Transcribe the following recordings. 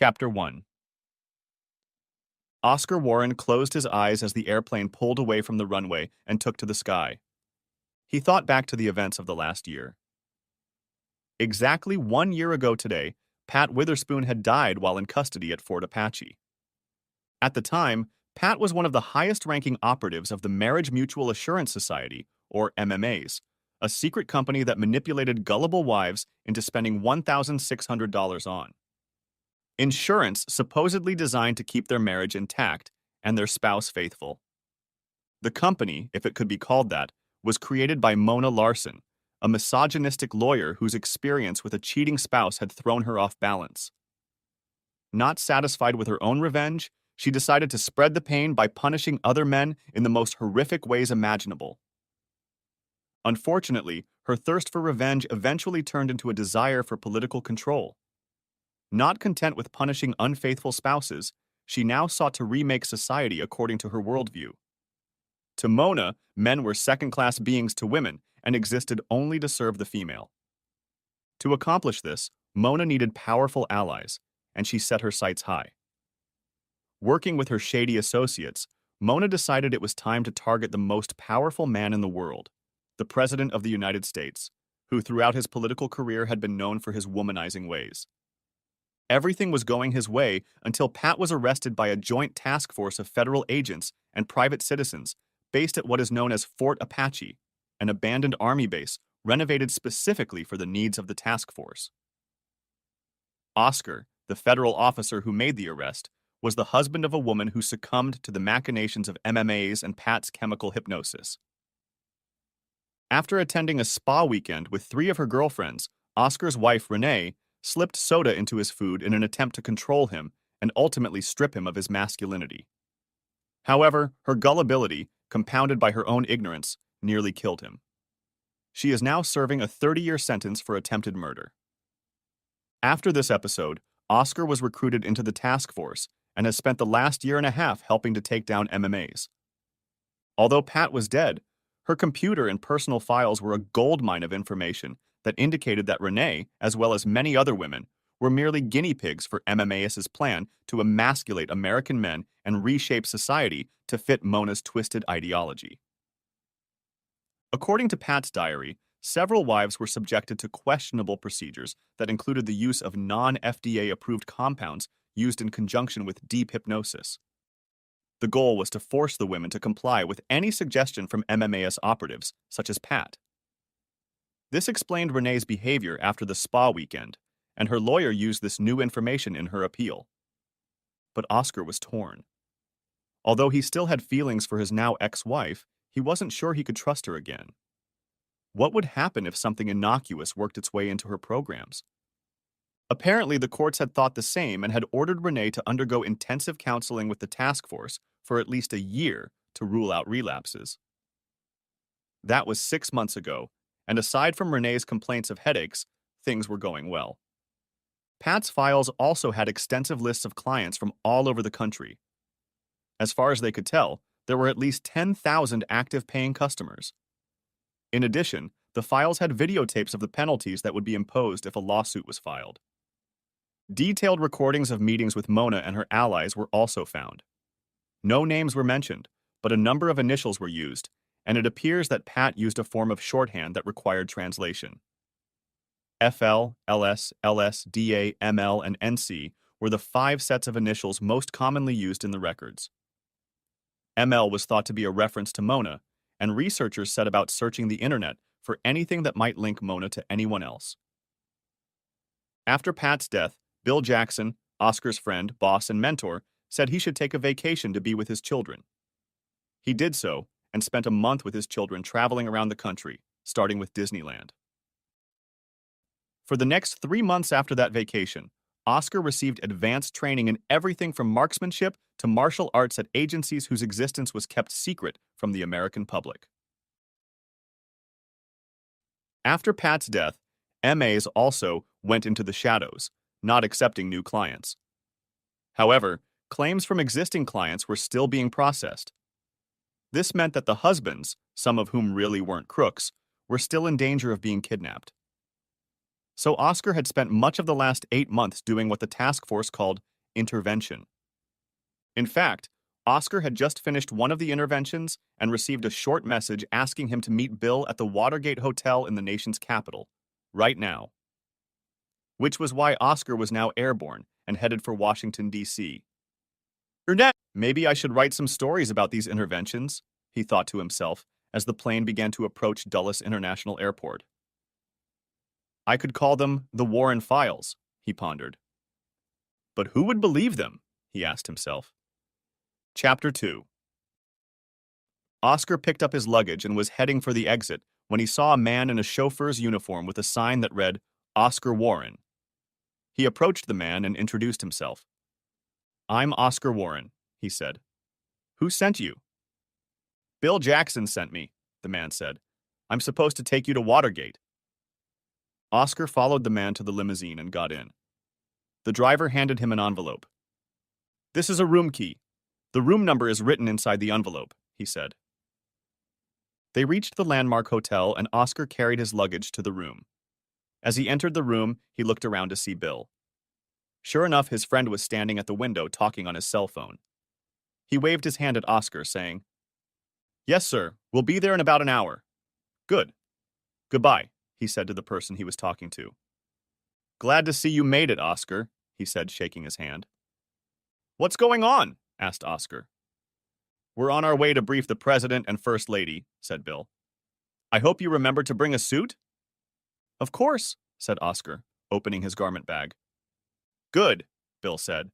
Chapter 1. Oscar Warren closed his eyes as the airplane pulled away from the runway and took to the sky. He thought back to the events of the last year. Exactly 1 year ago today, Pat Witherspoon had died while in custody at Fort Apache. At the time, Pat was one of the highest-ranking operatives of the Marriage Mutual Assurance Society, or MMAs, a secret company that manipulated gullible wives into spending $1,600 on insurance supposedly designed to keep their marriage intact and their spouse faithful. The company, if it could be called that, was created by Mona Larson, a misogynistic lawyer whose experience with a cheating spouse had thrown her off balance. Not satisfied with her own revenge, she decided to spread the pain by punishing other men in the most horrific ways imaginable. Unfortunately, her thirst for revenge eventually turned into a desire for political control. Not content with punishing unfaithful spouses, she now sought to remake society according to her worldview. To Mona, men were second-class beings to women and existed only to serve the female. To accomplish this, Mona needed powerful allies, and she set her sights high. Working with her shady associates, Mona decided it was time to target the most powerful man in the world, the President of the United States, who throughout his political career had been known for his womanizing ways. Everything was going his way until Pat was arrested by a joint task force of federal agents and private citizens based at what is known as Fort Apache, an abandoned army base renovated specifically for the needs of the task force. Oscar, the federal officer who made the arrest, was the husband of a woman who succumbed to the machinations of MMAs and Pat's chemical hypnosis. After attending a spa weekend with 3 of her girlfriends, Oscar's wife, Renee, slipped soda into his food in an attempt to control him and ultimately strip him of his masculinity. However, her gullibility, compounded by her own ignorance, nearly killed him. She is now serving a 30-year sentence for attempted murder. After this episode, Oscar was recruited into the task force and has spent the last year and a half helping to take down MMAs. Although Pat was dead, her computer and personal files were a goldmine of information that indicated that Renee, as well as many other women, were merely guinea pigs for MMAS's plan to emasculate American men and reshape society to fit Mona's twisted ideology. According to Pat's diary, several wives were subjected to questionable procedures that included the use of non-FDA-approved compounds used in conjunction with deep hypnosis. The goal was to force the women to comply with any suggestion from MMAS operatives, such as Pat. This explained Renee's behavior after the spa weekend, and her lawyer used this new information in her appeal. But Oscar was torn. Although he still had feelings for his now ex-wife, he wasn't sure he could trust her again. What would happen if something innocuous worked its way into her programs? Apparently, the courts had thought the same and had ordered Renee to undergo intensive counseling with the task force for at least a year to rule out relapses. That was 6 months ago, and aside from Renee's complaints of headaches, things were going well. Pat's files also had extensive lists of clients from all over the country. As far as they could tell, there were at least 10,000 active paying customers. In addition, the files had videotapes of the penalties that would be imposed if a lawsuit was filed. Detailed recordings of meetings with Mona and her allies were also found. No names were mentioned, but a number of initials were used, and it appears that Pat used a form of shorthand that required translation. FL, LS, LS, DA, ML, and NC were the 5 sets of initials most commonly used in the records. ML was thought to be a reference to Mona, and researchers set about searching the internet for anything that might link Mona to anyone else. After Pat's death, Bill Jackson, Oscar's friend, boss, and mentor, said he should take a vacation to be with his children. He did so, and spent a month with his children traveling around the country, starting with Disneyland. For the next 3 months after that vacation, Oscar received advanced training in everything from marksmanship to martial arts at agencies whose existence was kept secret from the American public. After Pat's death, MAs also went into the shadows, not accepting new clients. However, claims from existing clients were still being processed. This meant that the husbands, some of whom really weren't crooks, were still in danger of being kidnapped. So Oscar had spent much of the last 8 months doing what the task force called intervention. In fact, Oscar had just finished one of the interventions and received a short message asking him to meet Bill at the Watergate Hotel in the nation's capital, right now. Which was why Oscar was now airborne and headed for Washington, D.C. Maybe I should write some stories about these interventions, he thought to himself as the plane began to approach Dulles International Airport. I could call them the Warren Files, he pondered. But who would believe them? He asked himself. Chapter 2. Oscar picked up his luggage and was heading for the exit when he saw a man in a chauffeur's uniform with a sign that read, Oscar Warren. He approached the man and introduced himself. I'm Oscar Warren, he said. Who sent you? Bill Jackson sent me, the man said. I'm supposed to take you to Watergate. Oscar followed the man to the limousine and got in. The driver handed him an envelope. This is a room key. The room number is written inside the envelope, he said. They reached the Landmark Hotel and Oscar carried his luggage to the room. As he entered the room, he looked around to see Bill. Sure enough, his friend was standing at the window talking on his cell phone. He waved his hand at Oscar, saying, Yes, sir. We'll be there in about an hour. Good. Goodbye, he said to the person he was talking to. Glad to see you made it, Oscar, he said, shaking his hand. What's going on? Asked Oscar. We're on our way to brief the President and First Lady, said Bill. I hope you remember to bring a suit? Of course, said Oscar, opening his garment bag. Good, Bill said.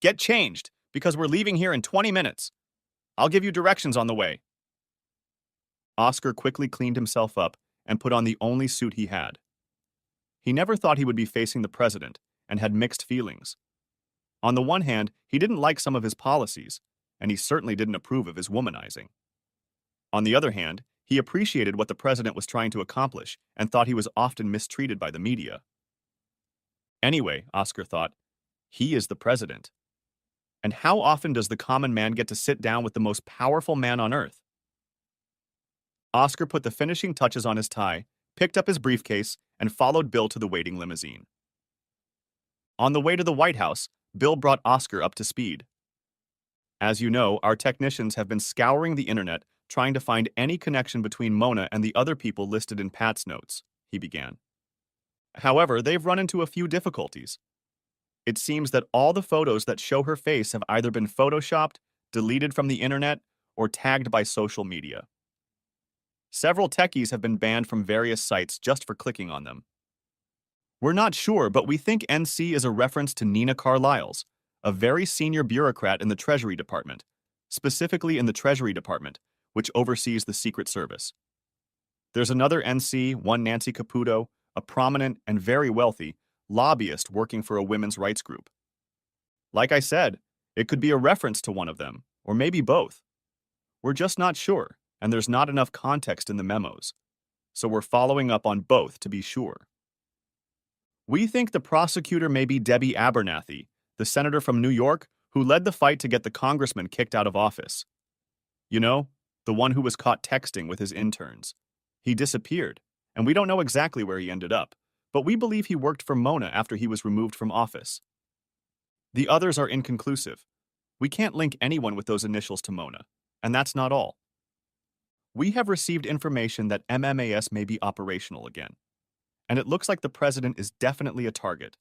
Get changed, because we're leaving here in 20 minutes. I'll give you directions on the way. Oscar quickly cleaned himself up and put on the only suit he had. He never thought he would be facing the president and had mixed feelings. On the one hand, he didn't like some of his policies, and he certainly didn't approve of his womanizing. On the other hand, he appreciated what the president was trying to accomplish and thought he was often mistreated by the media. Anyway, Oscar thought, he is the president. And how often does the common man get to sit down with the most powerful man on earth? Oscar put the finishing touches on his tie, picked up his briefcase, and followed Bill to the waiting limousine. On the way to the White House, Bill brought Oscar up to speed. As you know, our technicians have been scouring the internet trying to find any connection between Mona and the other people listed in Pat's notes, he began. However, they've run into a few difficulties. It seems that all the photos that show her face have either been photoshopped, deleted from the internet, or tagged by social media. Several techies have been banned from various sites just for clicking on them. We're not sure, but we think NC is a reference to Nina Carlisle's, a very senior bureaucrat in the Treasury Department, specifically in the Treasury Department, which oversees the Secret Service. There's another NC, one Nancy Caputo, a prominent and very wealthy lobbyist working for a women's rights group. Like I said, it could be a reference to one of them, or maybe both. We're just not sure, and there's not enough context in the memos, so we're following up on both to be sure. We think the prosecutor may be Debbie Abernathy, the senator from New York who led the fight to get the congressman kicked out of office. You know, the one who was caught texting with his interns. He disappeared, and we don't know exactly where he ended up, but we believe he worked for Mona after he was removed from office. The others are inconclusive. We can't link anyone with those initials to Mona, and that's not all. We have received information that MMAS may be operational again, and it looks like the president is definitely a target.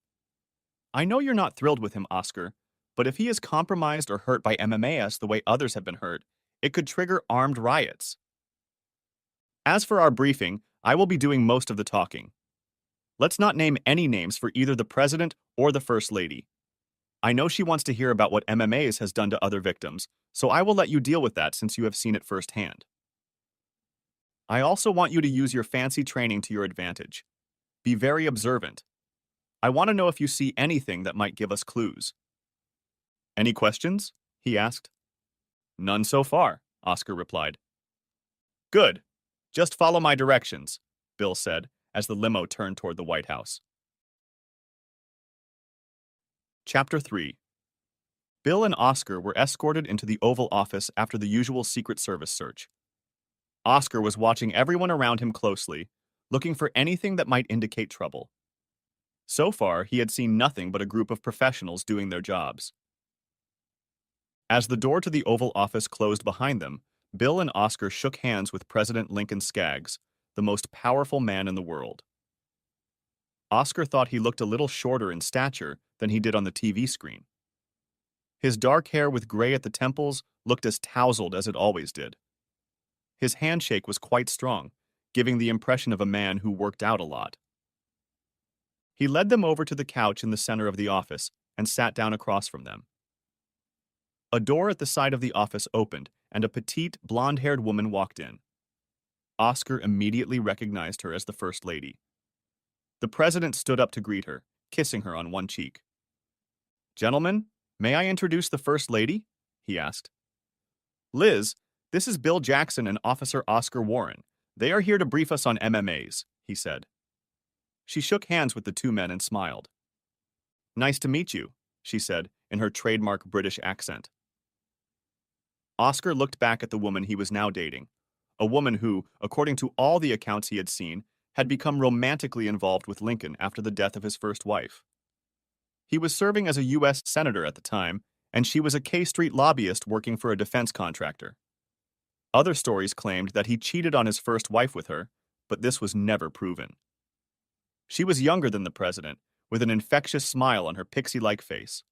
I know you're not thrilled with him, Oscar, but if he is compromised or hurt by MMAS the way others have been hurt, it could trigger armed riots. As for our briefing, I will be doing most of the talking. Let's not name any names for either the president or the first lady. I know she wants to hear about what MMAS has done to other victims, so I will let you deal with that since you have seen it firsthand. I also want you to use your fancy training to your advantage. Be very observant. I want to know if you see anything that might give us clues. Any questions? He asked. None so far, Oscar replied. Good. Just follow my directions, Bill said as the limo turned toward the White House. Chapter 3. Bill and Oscar were escorted into the Oval Office after the usual Secret Service search. Oscar was watching everyone around him closely, looking for anything that might indicate trouble. So far, he had seen nothing but a group of professionals doing their jobs. As the door to the Oval Office closed behind them, Bill and Oscar shook hands with President Lincoln Skaggs, the most powerful man in the world. Oscar thought he looked a little shorter in stature than he did on the TV screen. His dark hair with gray at the temples looked as tousled as it always did. His handshake was quite strong, giving the impression of a man who worked out a lot. He led them over to the couch in the center of the office and sat down across from them. A door at the side of the office opened, and a petite, blonde-haired woman walked in. Oscar immediately recognized her as the First Lady. The president stood up to greet her, kissing her on one cheek. "Gentlemen, may I introduce the First Lady?" he asked. "Liz, this is Bill Jackson and Officer Oscar Warren. They are here to brief us on MMAs," he said. She shook hands with the two men and smiled. "Nice to meet you," she said in her trademark British accent. Oscar looked back at the woman he was now dating, a woman who, according to all the accounts he had seen, had become romantically involved with Lincoln after the death of his first wife. He was serving as a U.S. senator at the time, and she was a K Street lobbyist working for a defense contractor. Other stories claimed that he cheated on his first wife with her, but this was never proven. She was younger than the president, with an infectious smile on her pixie-like face.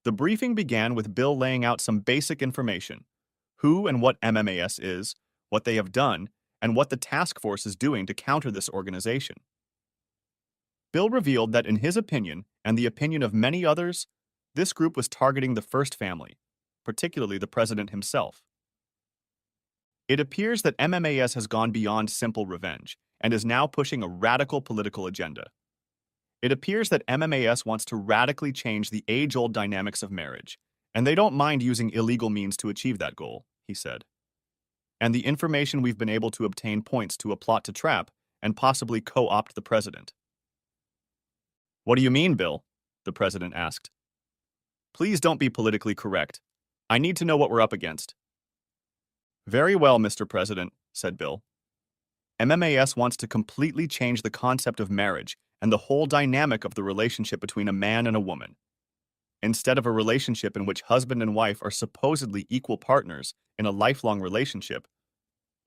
The briefing began with Bill laying out some basic information: who and what MMAS is, what they have done, and what the task force is doing to counter this organization. Bill revealed that in his opinion, and the opinion of many others, this group was targeting the first family, particularly the president himself. It appears that MMAS has gone beyond simple revenge and is now pushing a radical political agenda. It appears that MMAS wants to radically change the age-old dynamics of marriage, and they don't mind using illegal means to achieve that goal, he said. And the information we've been able to obtain points to a plot to trap and possibly co-opt the president. "What do you mean, Bill?" the president asked. "Please don't be politically correct. I need to know what we're up against." "Very well, Mr. President," said Bill. "MMAS wants to completely change the concept of marriage and the whole dynamic of the relationship between a man and a woman. Instead of a relationship in which husband and wife are supposedly equal partners in a lifelong relationship,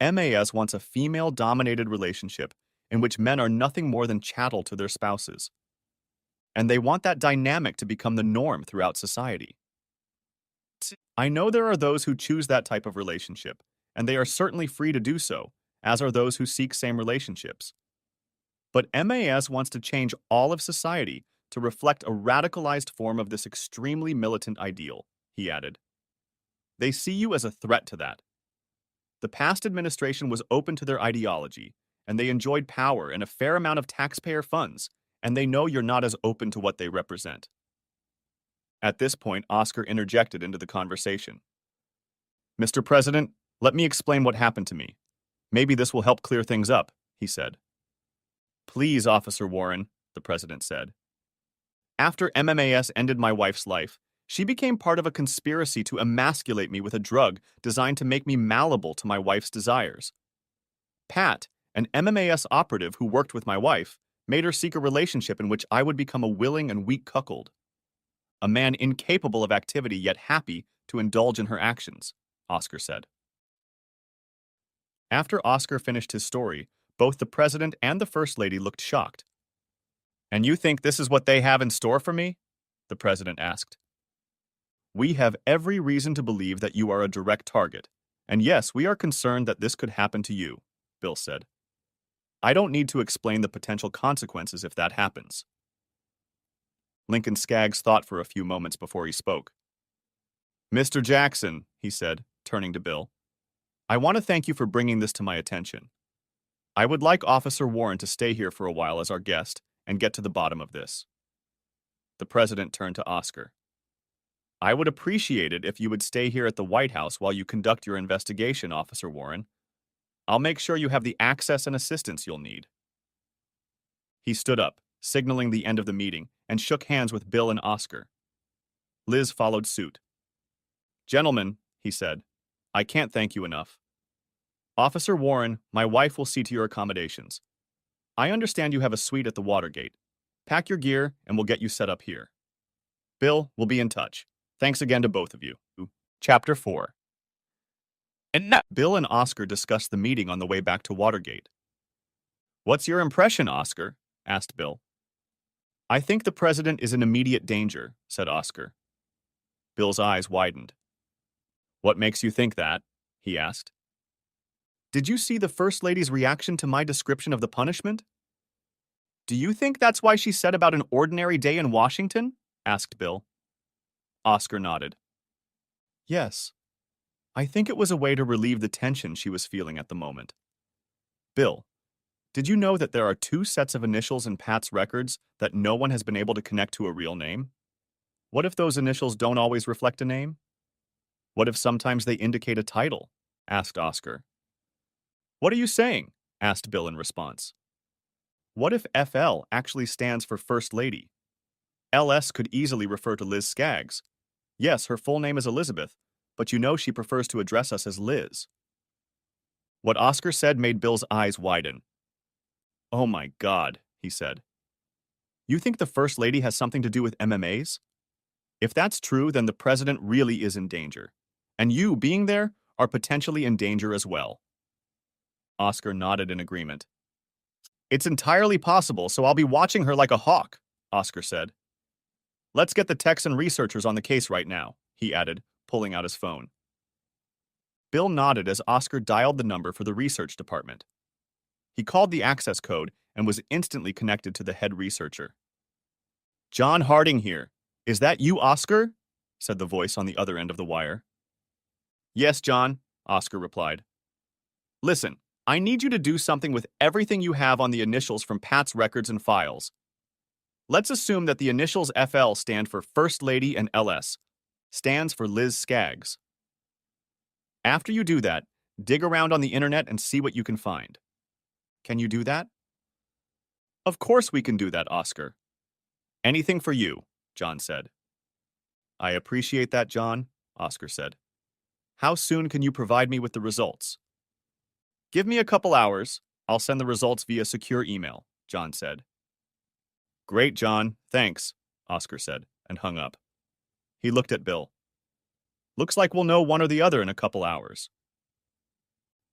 MAS wants a female-dominated relationship in which men are nothing more than chattel to their spouses. And they want that dynamic to become the norm throughout society. I know there are those who choose that type of relationship, and they are certainly free to do so, as are those who seek same relationships. But MAS wants to change all of society to reflect a radicalized form of this extremely militant ideal," he added. "They see you as a threat to that. The past administration was open to their ideology, and they enjoyed power and a fair amount of taxpayer funds, and they know you're not as open to what they represent." At this point, Oscar interjected into the conversation. "Mr. President, let me explain what happened to me. Maybe this will help clear things up," he said. "Please, Officer Warren," the president said. "After MMAS ended my wife's life, she became part of a conspiracy to emasculate me with a drug designed to make me malleable to my wife's desires. Pat, an MMAS operative who worked with my wife, made her seek a relationship in which I would become a willing and weak cuckold. A man incapable of activity yet happy to indulge in her actions," Oscar said. After Oscar finished his story, both the president and the first lady looked shocked. "And you think this is what they have in store for me?" the president asked. "We have every reason to believe that you are a direct target, and yes, we are concerned that this could happen to you," Bill said. "I don't need to explain the potential consequences if that happens." Lincoln Skaggs thought for a few moments before he spoke. "Mr. Jackson," he said, turning to Bill, "I want to thank you for bringing this to my attention. I would like Officer Warren to stay here for a while as our guest and get to the bottom of this." The president turned to Oscar. "I would appreciate it if you would stay here at the White House while you conduct your investigation, Officer Warren. I'll make sure you have the access and assistance you'll need." He stood up, signaling the end of the meeting, and shook hands with Bill and Oscar. Liz followed suit. "Gentlemen," he said, "I can't thank you enough. Officer Warren, my wife will see to your accommodations. I understand you have a suite at the Watergate. Pack your gear, and we'll get you set up here. Bill, we'll be in touch. Thanks again to both of you. Chapter 4. And now, Bill and Oscar discussed the meeting on the way back to Watergate. What's your impression, Oscar? Asked Bill. I think the president is in immediate danger, said Oscar. Bill's eyes widened. What makes you think that? He asked. Did you see the First Lady's reaction to my description of the punishment? Do you think that's why she said about an ordinary day in Washington? Asked Bill. Oscar nodded. Yes. I think it was a way to relieve the tension she was feeling at the moment. Bill, did you know that there are 2 sets of initials in Pat's records that no one has been able to connect to a real name? What if those initials don't always reflect a name? What if sometimes they indicate a title? Asked Oscar. What are you saying? Asked Bill in response. What if FL actually stands for First Lady? LS could easily refer to Liz Skaggs. Yes, her full name is Elizabeth, but you know she prefers to address us as Liz. What Oscar said made Bill's eyes widen. Oh my God, he said. You think the First Lady has something to do with MMAs? If that's true, then the president really is in danger. And you, being there, are potentially in danger as well. Oscar nodded in agreement. It's entirely possible, so I'll be watching her like a hawk, Oscar said. Let's get the techs and researchers on the case right now, he added, pulling out his phone. Bill nodded as Oscar dialed the number for the research department. He called the access code and was instantly connected to the head researcher. John Harding here. Is that you, Oscar? Said the voice on the other end of the wire. Yes, John, Oscar replied. Listen, I need you to do something with everything you have on the initials from Pat's records and files. Let's assume that the initials FL stand for First Lady and LS stands for Liz Skaggs. After you do that, dig around on the internet and see what you can find. Can you do that? Of course we can do that, Oscar. Anything for you, John said. I appreciate that, John, Oscar said. How soon can you provide me with the results? Give me a couple hours. I'll send the results via secure email, John said. Great, John. Thanks, Oscar said, and hung up. He looked at Bill. Looks like we'll know one or the other in a couple hours.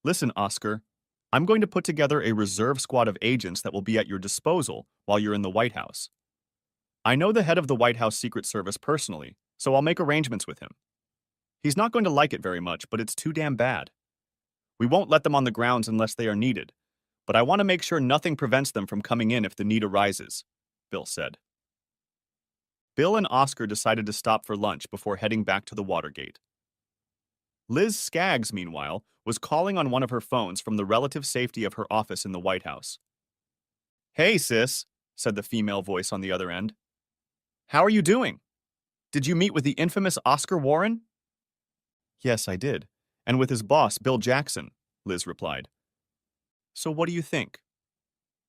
Listen, Oscar, I'm going to put together a reserve squad of agents that will be at your disposal while you're in the White House. I know the head of the White House Secret Service personally, so I'll make arrangements with him. He's not going to like it very much, but it's too damn bad. We won't let them on the grounds unless they are needed, but I want to make sure nothing prevents them from coming in if the need arises, Bill said. Bill and Oscar decided to stop for lunch before heading back to the Watergate. Liz Skaggs, meanwhile, was calling on one of her phones from the relative safety of her office in the White House. Hey, sis, said the female voice on the other end. How are you doing? Did you meet with the infamous Oscar Warren? Yes, I did, and with his boss, Bill Jackson, Liz replied. So what do you think?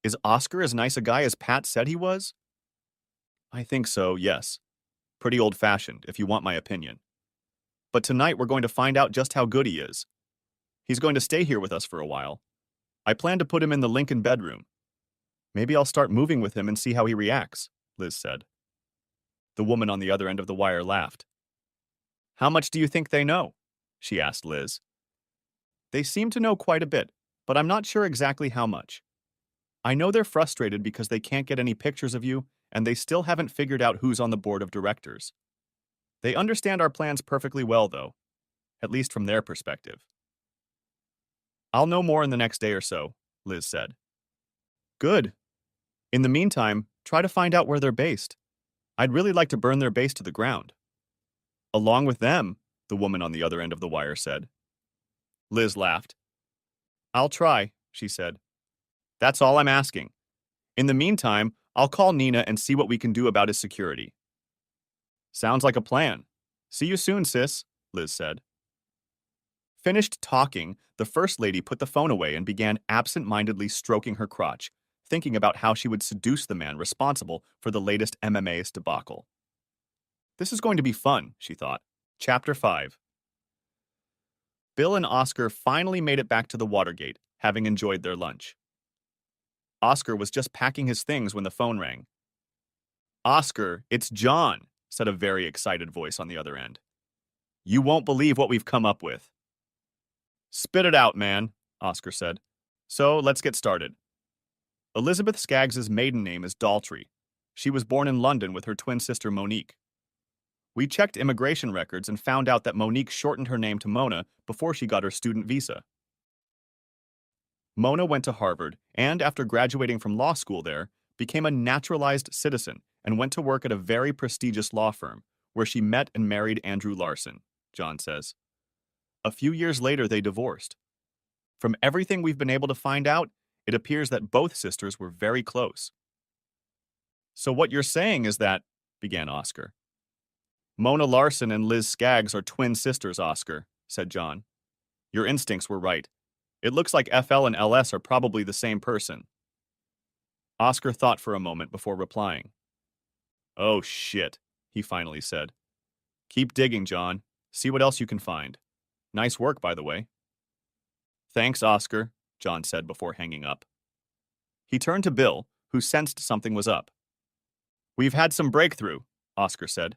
Is Oscar as nice a guy as Pat said he was? I think so, yes. Pretty old-fashioned, if you want my opinion. But tonight we're going to find out just how good he is. He's going to stay here with us for a while. I plan to put him in the Lincoln bedroom. Maybe I'll start moving with him and see how he reacts, Liz said. The woman on the other end of the wire laughed. How much do you think they know? She asked Liz. They seem to know quite a bit, but I'm not sure exactly how much. I know they're frustrated because they can't get any pictures of you, and they still haven't figured out who's on the board of directors. They understand our plans perfectly well, though, at least from their perspective. I'll know more in the next day or so, Liz said. Good. In the meantime, try to find out where they're based. I'd really like to burn their base to the ground. Along with them, the woman on the other end of the wire said. Liz laughed. I'll try, she said. That's all I'm asking. In the meantime, I'll call Nina and see what we can do about his security. Sounds like a plan. See you soon, sis, Liz said. Finished talking, the First Lady put the phone away and began absent-mindedly stroking her crotch, thinking about how she would seduce the man responsible for the latest MMA's debacle. This is going to be fun, she thought. Chapter 5. Bill and Oscar finally made it back to the Watergate, having enjoyed their lunch. Oscar was just packing his things when the phone rang. Oscar, it's John, said a very excited voice on the other end. You won't believe what we've come up with. Spit it out, man, Oscar said. So let's get started. Elizabeth Skaggs's maiden name is Daltrey. She was born in London with her twin sister Monique. We checked immigration records and found out that Monique shortened her name to Mona before she got her student visa. Mona went to Harvard and, after graduating from law school there, became a naturalized citizen and went to work at a very prestigious law firm, where she met and married Andrew Larson, John says. A few years later, they divorced. From everything we've been able to find out, it appears that both sisters were very close. So what you're saying is that, began Oscar. Mona Larson and Liz Skaggs are twin sisters, Oscar, said John. Your instincts were right. It looks like FL and LS are probably the same person. Oscar thought for a moment before replying. Oh, shit, he finally said. Keep digging, John. See what else you can find. Nice work, by the way. Thanks, Oscar, John said before hanging up. He turned to Bill, who sensed something was up. We've had some breakthrough, Oscar said.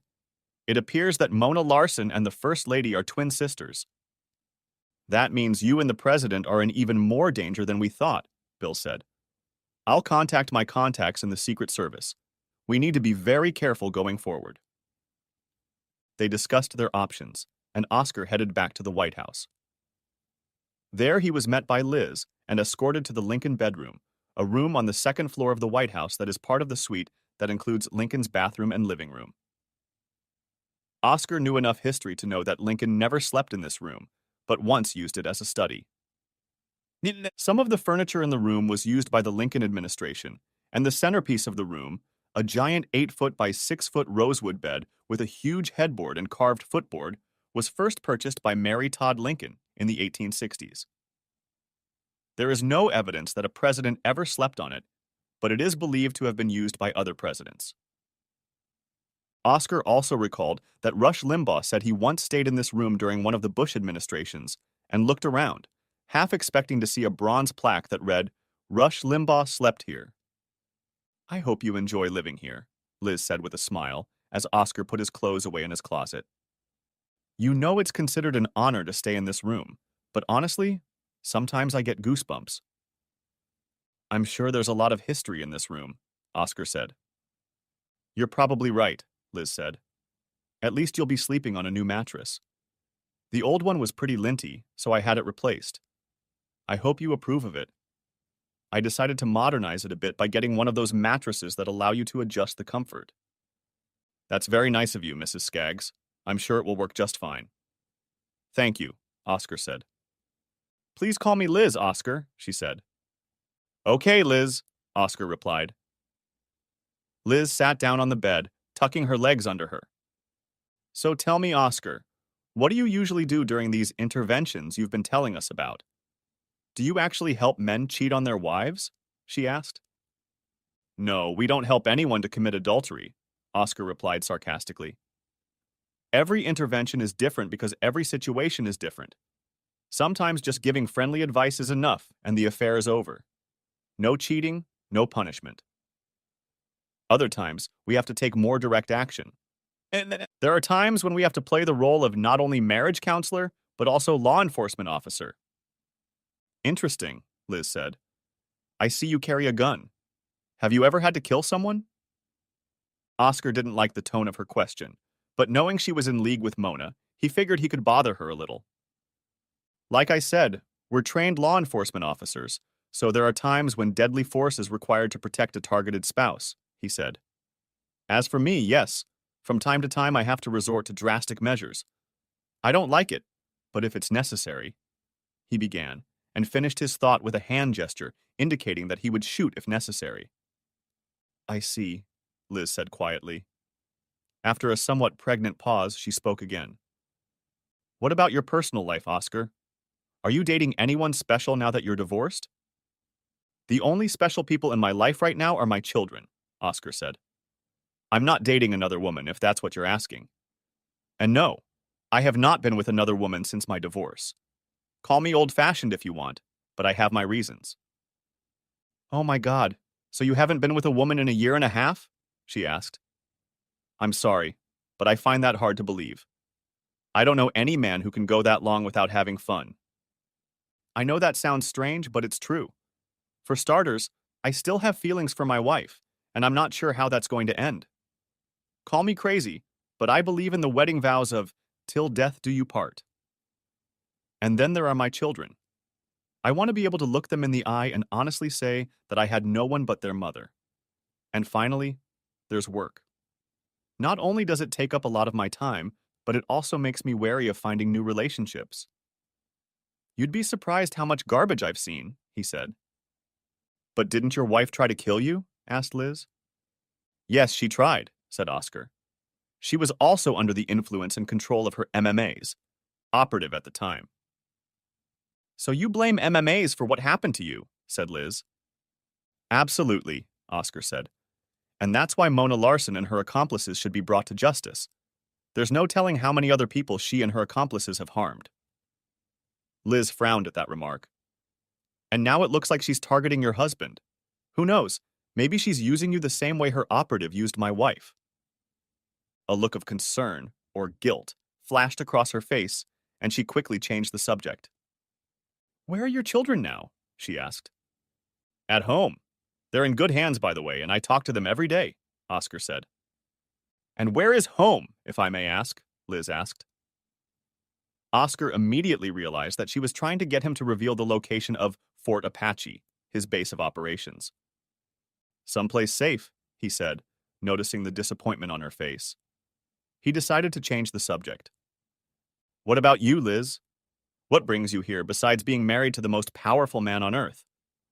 It appears that Mona Larson and the First Lady are twin sisters. That means you and the President are in even more danger than we thought, Bill said. I'll contact my contacts in the Secret Service. We need to be very careful going forward. They discussed their options, and Oscar headed back to the White House. There he was met by Liz and escorted to the Lincoln bedroom, a room on the second floor of the White House that is part of the suite that includes Lincoln's bathroom and living room. Oscar knew enough history to know that Lincoln never slept in this room, but once used it as a study. Some of the furniture in the room was used by the Lincoln administration, and the centerpiece of the room, a giant 8-foot by 6-foot rosewood bed with a huge headboard and carved footboard, was first purchased by Mary Todd Lincoln in the 1860s. There is no evidence that a president ever slept on it, but it is believed to have been used by other presidents. Oscar also recalled that Rush Limbaugh said he once stayed in this room during one of the Bush administrations and looked around, half expecting to see a bronze plaque that read, Rush Limbaugh slept here. I hope you enjoy living here, Liz said with a smile as Oscar put his clothes away in his closet. You know it's considered an honor to stay in this room, but honestly, sometimes I get goosebumps. I'm sure there's a lot of history in this room, Oscar said. You're probably right, Liz said. At least you'll be sleeping on a new mattress. The old one was pretty linty, so I had it replaced. I hope you approve of it. I decided to modernize it a bit by getting one of those mattresses that allow you to adjust the comfort. That's very nice of you, Mrs. Skaggs. I'm sure it will work just fine. Thank you, Oscar said. Please call me Liz, Oscar, she said. Okay, Liz, Oscar replied. Liz sat down on the bed, tucking her legs under her. So tell me, Oscar, what do you usually do during these interventions you've been telling us about? Do you actually help men cheat on their wives? She asked. No, we don't help anyone to commit adultery, Oscar replied sarcastically. Every intervention is different because every situation is different. Sometimes just giving friendly advice is enough and the affair is over. No cheating, no punishment. Other times, we have to take more direct action. And there are times when we have to play the role of not only marriage counselor, but also law enforcement officer. Interesting, Liz said. I see you carry a gun. Have you ever had to kill someone? Oscar didn't like the tone of her question, but knowing she was in league with Mona, he figured he could bother her a little. Like I said, we're trained law enforcement officers, so there are times when deadly force is required to protect a targeted spouse, he said. As for me, yes, from time to time I have to resort to drastic measures. I don't like it, but if it's necessary, he began, and finished his thought with a hand gesture indicating that he would shoot if necessary. I see, Liz said quietly. After a somewhat pregnant pause, she spoke again. What about your personal life, Oscar? Are you dating anyone special now that you're divorced? The only special people in my life right now are my children, Oscar said. I'm not dating another woman, if that's what you're asking. And no, I have not been with another woman since my divorce. Call me old-fashioned if you want, but I have my reasons. Oh my God, so you haven't been with a woman in a year and a half? She asked. I'm sorry, but I find that hard to believe. I don't know any man who can go that long without having fun. I know that sounds strange, but it's true. For starters, I still have feelings for my wife, and I'm not sure how that's going to end. Call me crazy, but I believe in the wedding vows of till death do you part. And then there are my children. I want to be able to look them in the eye and honestly say that I had no one but their mother. And finally, there's work. Not only does it take up a lot of my time, but it also makes me wary of finding new relationships. You'd be surprised how much garbage I've seen, he said. But didn't your wife try to kill you? Asked Liz. Yes, she tried, said Oscar. She was also under the influence and control of her MMAs, operative at the time. So you blame MMAs for what happened to you, said Liz. Absolutely, Oscar said. And that's why Mona Larson and her accomplices should be brought to justice. There's no telling how many other people she and her accomplices have harmed. Liz frowned at that remark. And now it looks like she's targeting your husband. Who knows? Maybe she's using you the same way her operative used my wife. A look of concern, or guilt, flashed across her face, and she quickly changed the subject. Where are your children now? She asked. At home. They're in good hands, by the way, and I talk to them every day, Oscar said. And where is home, if I may ask? Liz asked. Oscar immediately realized that she was trying to get him to reveal the location of Fort Apache, his base of operations. Someplace safe, he said, noticing the disappointment on her face. He decided to change the subject. What about you, Liz? What brings you here besides being married to the most powerful man on earth?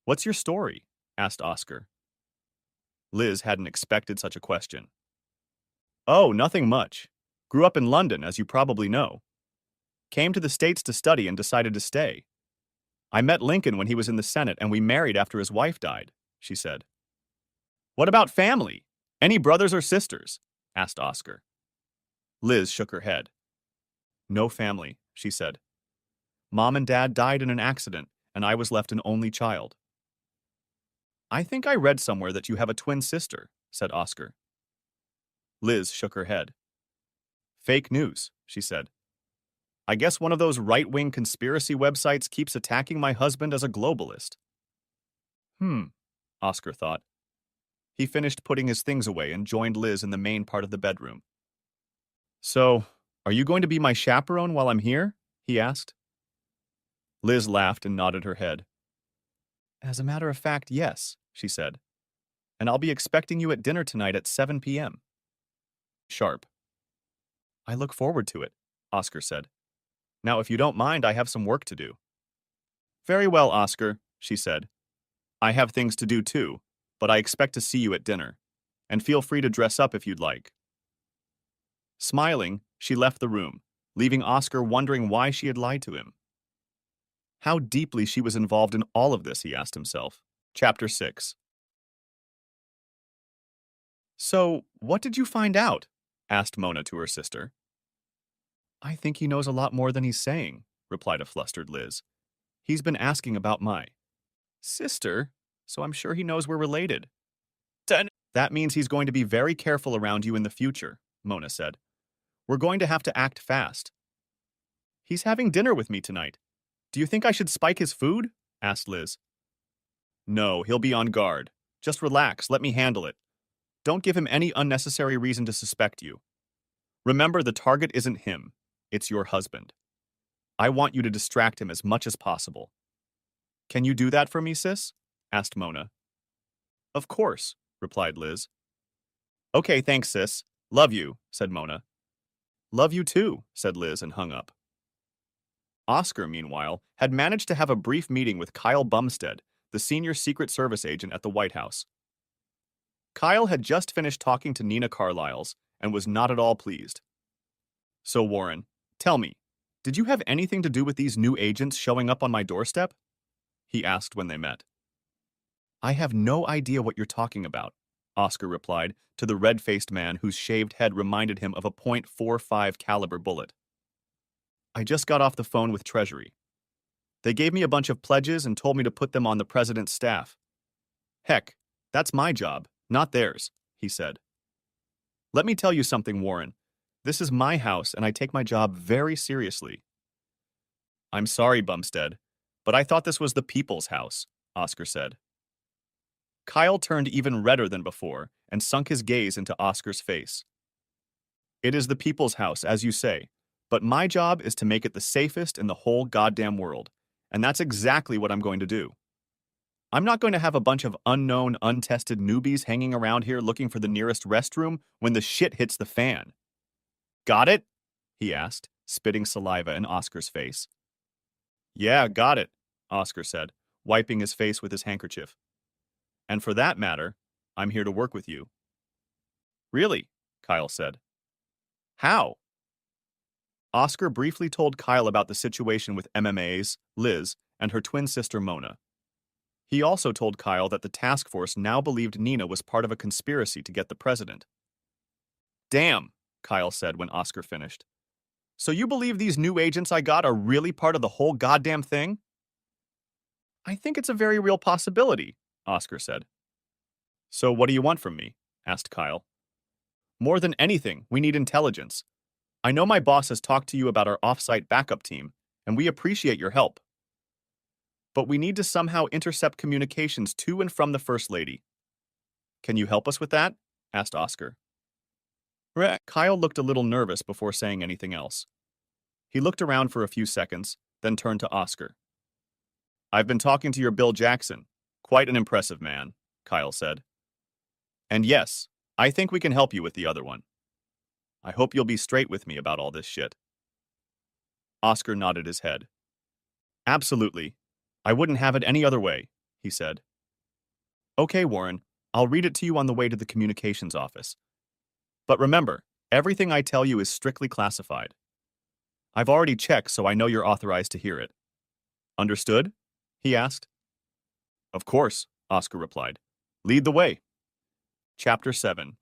What's your story? Asked Oscar. Liz hadn't expected such a question. Oh, nothing much. Grew up in London, as you probably know. Came to the States to study and decided to stay. I met Lincoln when he was in the Senate and we married after his wife died, she said. What about family? Any brothers or sisters? Asked Oscar. Liz shook her head. No family, she said. Mom and Dad died in an accident, and I was left an only child. I think I read somewhere that you have a twin sister, said Oscar. Liz shook her head. Fake news, she said. I guess one of those right-wing conspiracy websites keeps attacking my husband as a globalist. Oscar thought. He finished putting his things away and joined Liz in the main part of the bedroom. So, are you going to be my chaperone while I'm here? He asked. Liz laughed and nodded her head. As a matter of fact, yes, she said. And I'll be expecting you at dinner tonight at 7 p.m. Sharp. I look forward to it, Oscar said. Now, if you don't mind, I have some work to do. Very well, Oscar, she said. I have things to do too, but I expect to see you at dinner. And feel free to dress up if you'd like. Smiling, she left the room, leaving Oscar wondering why she had lied to him. How deeply she was involved in all of this, he asked himself. Chapter 6. So, what did you find out? Asked Mona to her sister. I think he knows a lot more than he's saying, replied a flustered Liz. He's been asking about my sister, so I'm sure he knows we're related. That means he's going to be very careful around you in the future, Mona said. We're going to have to act fast. He's having dinner with me tonight. Do you think I should spike his food? Asked Liz. No, he'll be on guard. Just relax, let me handle it. Don't give him any unnecessary reason to suspect you. Remember, the target isn't him. It's your husband. I want you to distract him as much as possible. Can you do that for me, sis? Asked Mona. Of course, replied Liz. Okay, thanks, sis. Love you, said Mona. Love you too, said Liz and hung up. Oscar, meanwhile, had managed to have a brief meeting with Kyle Bumstead, the senior Secret Service agent at the White House. Kyle had just finished talking to Nina Carlisle's and was not at all pleased. So, Warren, tell me, did you have anything to do with these new agents showing up on my doorstep? He asked when they met. I have no idea what you're talking about, Oscar replied to the red-faced man whose shaved head reminded him of a .45 caliber bullet. I just got off the phone with Treasury. They gave me a bunch of pledges and told me to put them on the president's staff. Heck, that's my job, not theirs, he said. Let me tell you something, Warren. This is my house, and I take my job very seriously. I'm sorry, Bumstead, but I thought this was the people's house, Oscar said. Kyle turned even redder than before and sunk his gaze into Oscar's face. It is the people's house, as you say, but my job is to make it the safest in the whole goddamn world, and that's exactly what I'm going to do. I'm not going to have a bunch of unknown, untested newbies hanging around here looking for the nearest restroom when the shit hits the fan. Got it? He asked, spitting saliva in Oscar's face. Yeah, got it, Oscar said, wiping his face with his handkerchief. And for that matter, I'm here to work with you. Really? Kyle said. How? Oscar briefly told Kyle about the situation with MMA's, Liz, and her twin sister Mona. He also told Kyle that the task force now believed Nina was part of a conspiracy to get the president. Damn, Kyle said when Oscar finished. So you believe these new agents I got are really part of the whole goddamn thing? I think it's a very real possibility, Oscar said. So what do you want from me? Asked Kyle. More than anything, we need intelligence. I know my boss has talked to you about our off-site backup team, and we appreciate your help. But we need to somehow intercept communications to and from the First Lady. Can you help us with that? Asked Oscar. Kyle looked a little nervous before saying anything else. He looked around for a few seconds, then turned to Oscar. I've been talking to your Bill Jackson. Quite an impressive man, Kyle said. And yes, I think we can help you with the other one. I hope you'll be straight with me about all this shit. Oscar nodded his head. Absolutely. I wouldn't have it any other way, he said. Okay, Warren, I'll read it to you on the way to the communications office. But remember, everything I tell you is strictly classified. I've already checked, so I know you're authorized to hear it. Understood? He asked. Of course, Oscar replied. Lead the way. Chapter 7.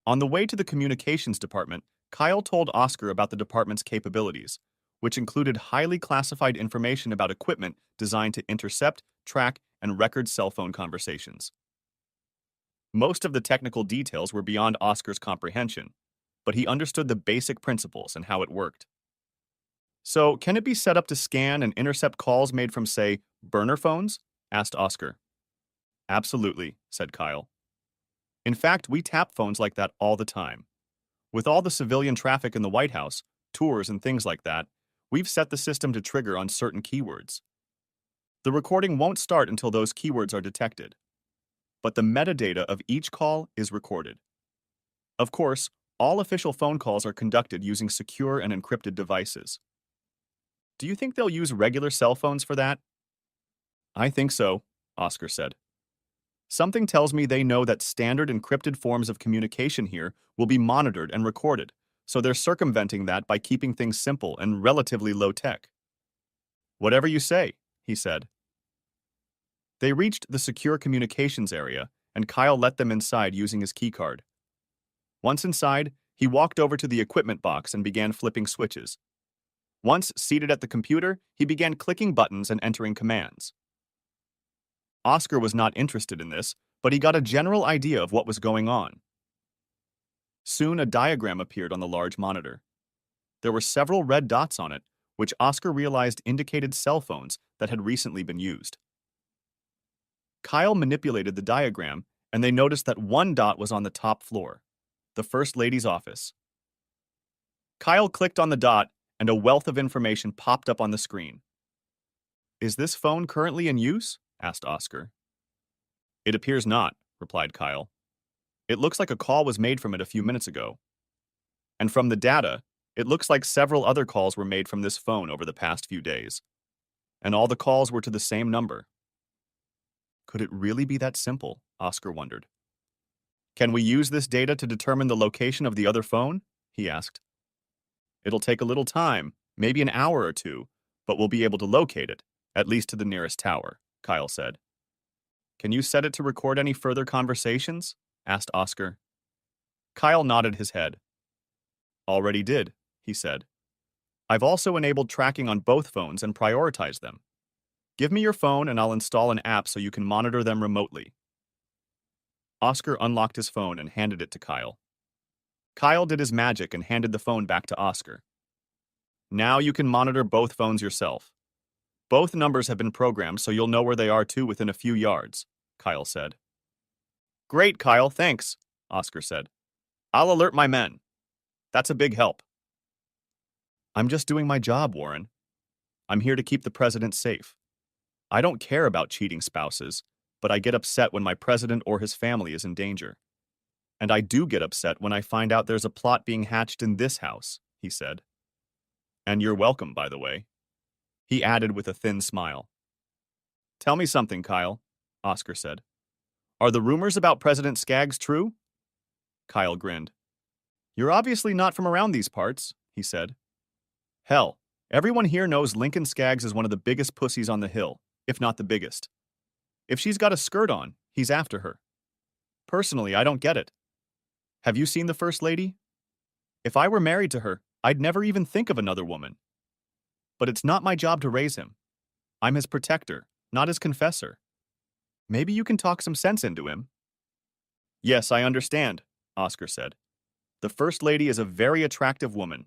On the way to the communications department, Kyle told Oscar about the department's capabilities, which included highly classified information about equipment designed to intercept, track, and record cell phone conversations. Most of the technical details were beyond Oscar's comprehension, but he understood the basic principles and how it worked. So, can it be set up to scan and intercept calls made from, say, burner phones? Asked Oscar. Absolutely, said Kyle. In fact, we tap phones like that all the time. With all the civilian traffic in the White House, tours and things like that, we've set the system to trigger on certain keywords. The recording won't start until those keywords are detected, but the metadata of each call is recorded. Of course, all official phone calls are conducted using secure and encrypted devices. Do you think they'll use regular cell phones for that? I think so, Oscar said. Something tells me they know that standard encrypted forms of communication here will be monitored and recorded, so they're circumventing that by keeping things simple and relatively low-tech. Whatever you say, he said. They reached the secure communications area, and Kyle let them inside using his keycard. Once inside, he walked over to the equipment box and began flipping switches. Once seated at the computer, he began clicking buttons and entering commands. Oscar was not interested in this, but he got a general idea of what was going on. Soon a diagram appeared on the large monitor. There were several red dots on it, which Oscar realized indicated cell phones that had recently been used. Kyle manipulated the diagram, and they noticed that one dot was on the top floor, the First Lady's office. Kyle clicked on the dot, and a wealth of information popped up on the screen. Is this phone currently in use? Asked Oscar. It appears not, replied Kyle. It looks like a call was made from it a few minutes ago. And from the data, it looks like several other calls were made from this phone over the past few days. And all the calls were to the same number. Could it really be that simple? Oscar wondered. Can we use this data to determine the location of the other phone? He asked. It'll take a little time, maybe an hour or two, but we'll be able to locate it, at least to the nearest tower, Kyle said. Can you set it to record any further conversations? Asked Oscar. Kyle nodded his head. Already did, he said. I've also enabled tracking on both phones and prioritized them. Give me your phone and I'll install an app so you can monitor them remotely. Oscar unlocked his phone and handed it to Kyle. Kyle did his magic and handed the phone back to Oscar. Now you can monitor both phones yourself. Both numbers have been programmed so you'll know where they are too within a few yards, Kyle said. Great, Kyle, thanks, Oscar said. I'll alert my men. That's a big help. I'm just doing my job, Warren. I'm here to keep the president safe. I don't care about cheating spouses, but I get upset when my president or his family is in danger. And I do get upset when I find out there's a plot being hatched in this house, he said. And you're welcome, by the way, he added with a thin smile. Tell me something, Kyle, Oscar said. Are the rumors about President Skaggs true? Kyle grinned. You're obviously not from around these parts, he said. Hell, everyone here knows Lincoln Skaggs is one of the biggest pussies on the hill, if not the biggest. If she's got a skirt on, he's after her. Personally, I don't get it. Have you seen the First Lady? If I were married to her, I'd never even think of another woman. But it's not my job to raise him. I'm his protector, not his confessor. Maybe you can talk some sense into him. Yes, I understand, Oscar said. The First Lady is a very attractive woman.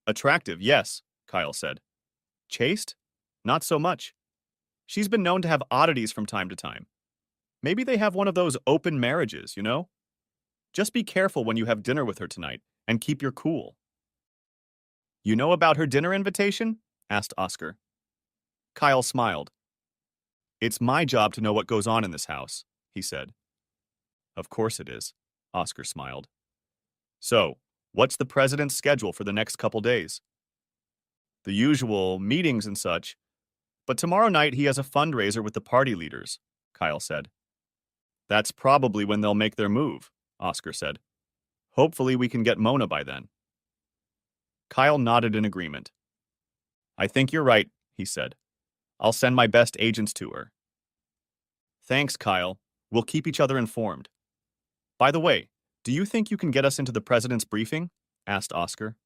Attractive, yes, Kyle said. Chaste? Not so much. She's been known to have oddities from time to time. Maybe they have one of those open marriages, you know? Just be careful when you have dinner with her tonight, and keep your cool. You know about her dinner invitation? Asked Oscar. Kyle smiled. It's my job to know what goes on in this house, he said. Of course it is, Oscar smiled. So, what's the president's schedule for the next couple days? The usual meetings and such, but tomorrow night he has a fundraiser with the party leaders, Kyle said. That's probably when they'll make their move, Oscar said. Hopefully we can get Mona by then. Kyle nodded in agreement. I think you're right, he said. I'll send my best agents to her. Thanks, Kyle. We'll keep each other informed. By the way, do you think you can get us into the president's briefing? Asked Oscar.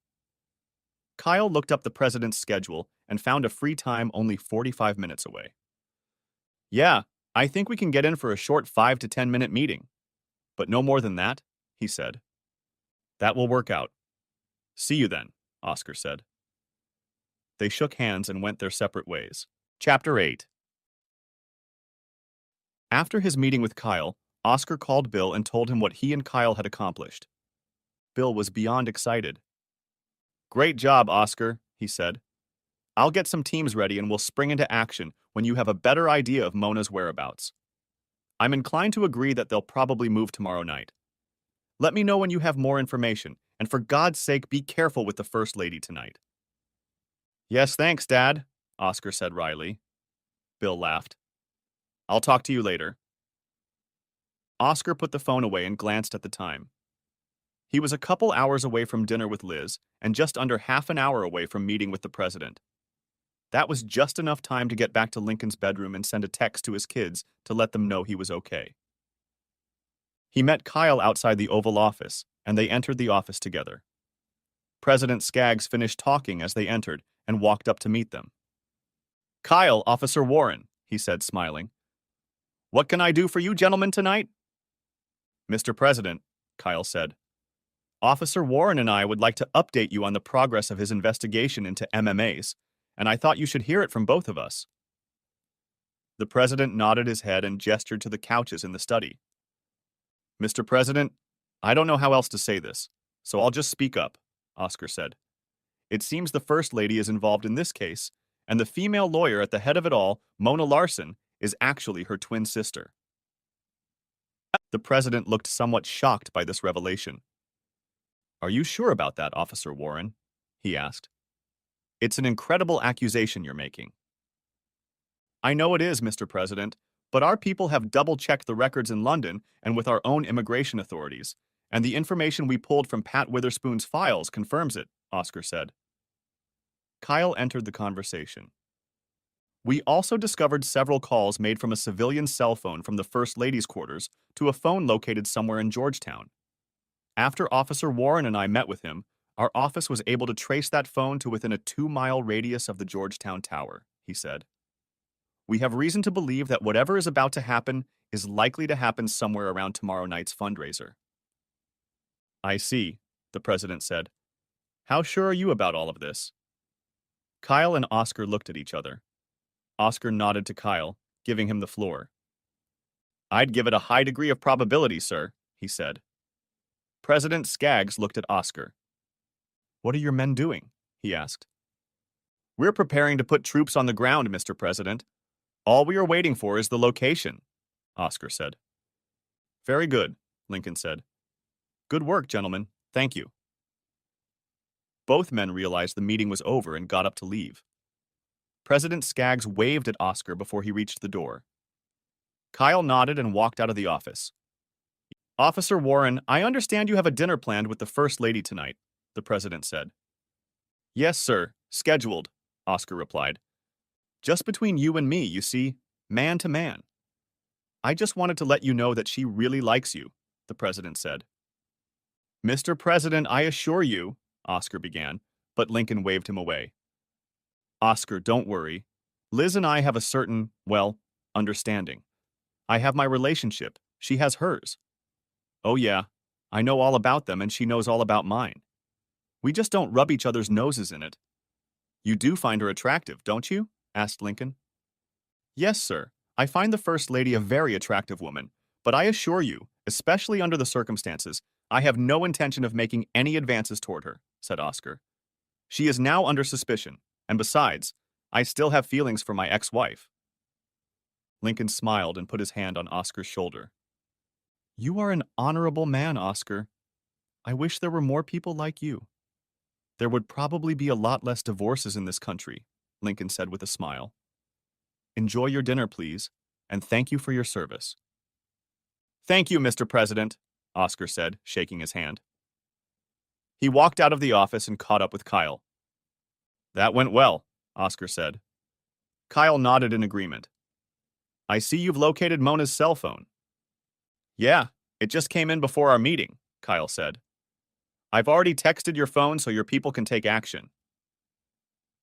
Kyle looked up the president's schedule and found a free time only 45 minutes away. Yeah, I think we can get in for a short 5 to 10 minute meeting. But no more than that, he said. That will work out. See you then, Oscar said. They shook hands and went their separate ways. Chapter 8. After his meeting with Kyle, Oscar called Bill and told him what he and Kyle had accomplished. Bill was beyond excited. Great job, Oscar, he said. I'll get some teams ready and we'll spring into action when you have a better idea of Mona's whereabouts. I'm inclined to agree that they'll probably move tomorrow night. Let me know when you have more information, and for God's sake, be careful with the First Lady tonight. Yes, thanks, Dad, Oscar said wryly. Bill laughed. I'll talk to you later. Oscar put the phone away and glanced at the time. He was a couple hours away from dinner with Liz and just under half an hour away from meeting with the president. That was just enough time to get back to Lincoln's bedroom and send a text to his kids to let them know he was okay. He met Kyle outside the Oval Office, and they entered the office together. President Skaggs finished talking as they entered and walked up to meet them. Kyle, Officer Warren, he said, smiling. What can I do for you gentlemen tonight? Mr. President, Kyle said, Officer Warren and I would like to update you on the progress of his investigation into MMAs, and I thought you should hear it from both of us. The president nodded his head and gestured to the couches in the study. Mr. President, I don't know how else to say this, so I'll just speak up, Oscar said. It seems the First Lady is involved in this case, and the female lawyer at the head of it all, Mona Larson, is actually her twin sister. The president looked somewhat shocked by this revelation. Are you sure about that, Officer Warren? He asked. It's an incredible accusation you're making. I know it is, Mr. President, but our people have double-checked the records in London and with our own immigration authorities, and the information we pulled from Pat Witherspoon's files confirms it, Oscar said. Kyle entered the conversation. We also discovered several calls made from a civilian cell phone from the First Lady's quarters to a phone located somewhere in Georgetown. After Officer Warren and I met with him, our office was able to trace that phone to within a 2-mile radius of the Georgetown Tower, he said. We have reason to believe that whatever is about to happen is likely to happen somewhere around tomorrow night's fundraiser. I see, the president said. How sure are you about all of this? Kyle and Oscar looked at each other. Oscar nodded to Kyle, giving him the floor. I'd give it a high degree of probability, sir, he said. President Skaggs looked at Oscar. What are your men doing? He asked. We're preparing to put troops on the ground, Mr. President. All we are waiting for is the location, Oscar said. Very good, Lincoln said. Good work, gentlemen. Thank you. Both men realized the meeting was over and got up to leave. President Skaggs waved at Oscar before he reached the door. Kyle nodded and walked out of the office. Officer Warren, I understand you have a dinner planned with the First Lady tonight, the president said. Yes, sir. Scheduled, Oscar replied. Just between you and me, you see, man to man. I just wanted to let you know that she really likes you, the president said. Mr. President, I assure you, Oscar began, but Lincoln waved him away. Oscar, don't worry. Liz and I have a certain, well, understanding. I have my relationship. She has hers. Oh yeah, I know all about them and she knows all about mine. We just don't rub each other's noses in it. You do find her attractive, don't you? Asked Lincoln. Yes, sir. I find the First Lady a very attractive woman, but I assure you, especially under the circumstances, I have no intention of making any advances toward her, said Oscar. She is now under suspicion, and besides, I still have feelings for my ex-wife. Lincoln smiled and put his hand on Oscar's shoulder. You are an honorable man, Oscar. I wish there were more people like you. There would probably be a lot less divorces in this country, Lincoln said with a smile. Enjoy your dinner, please, and thank you for your service. Thank you, Mr. President, Oscar said, shaking his hand. He walked out of the office and caught up with Kyle. That went well, Oscar said. Kyle nodded in agreement. I see you've located Mona's cell phone. Yeah, it just came in before our meeting, Kyle said. I've already texted your phone so your people can take action.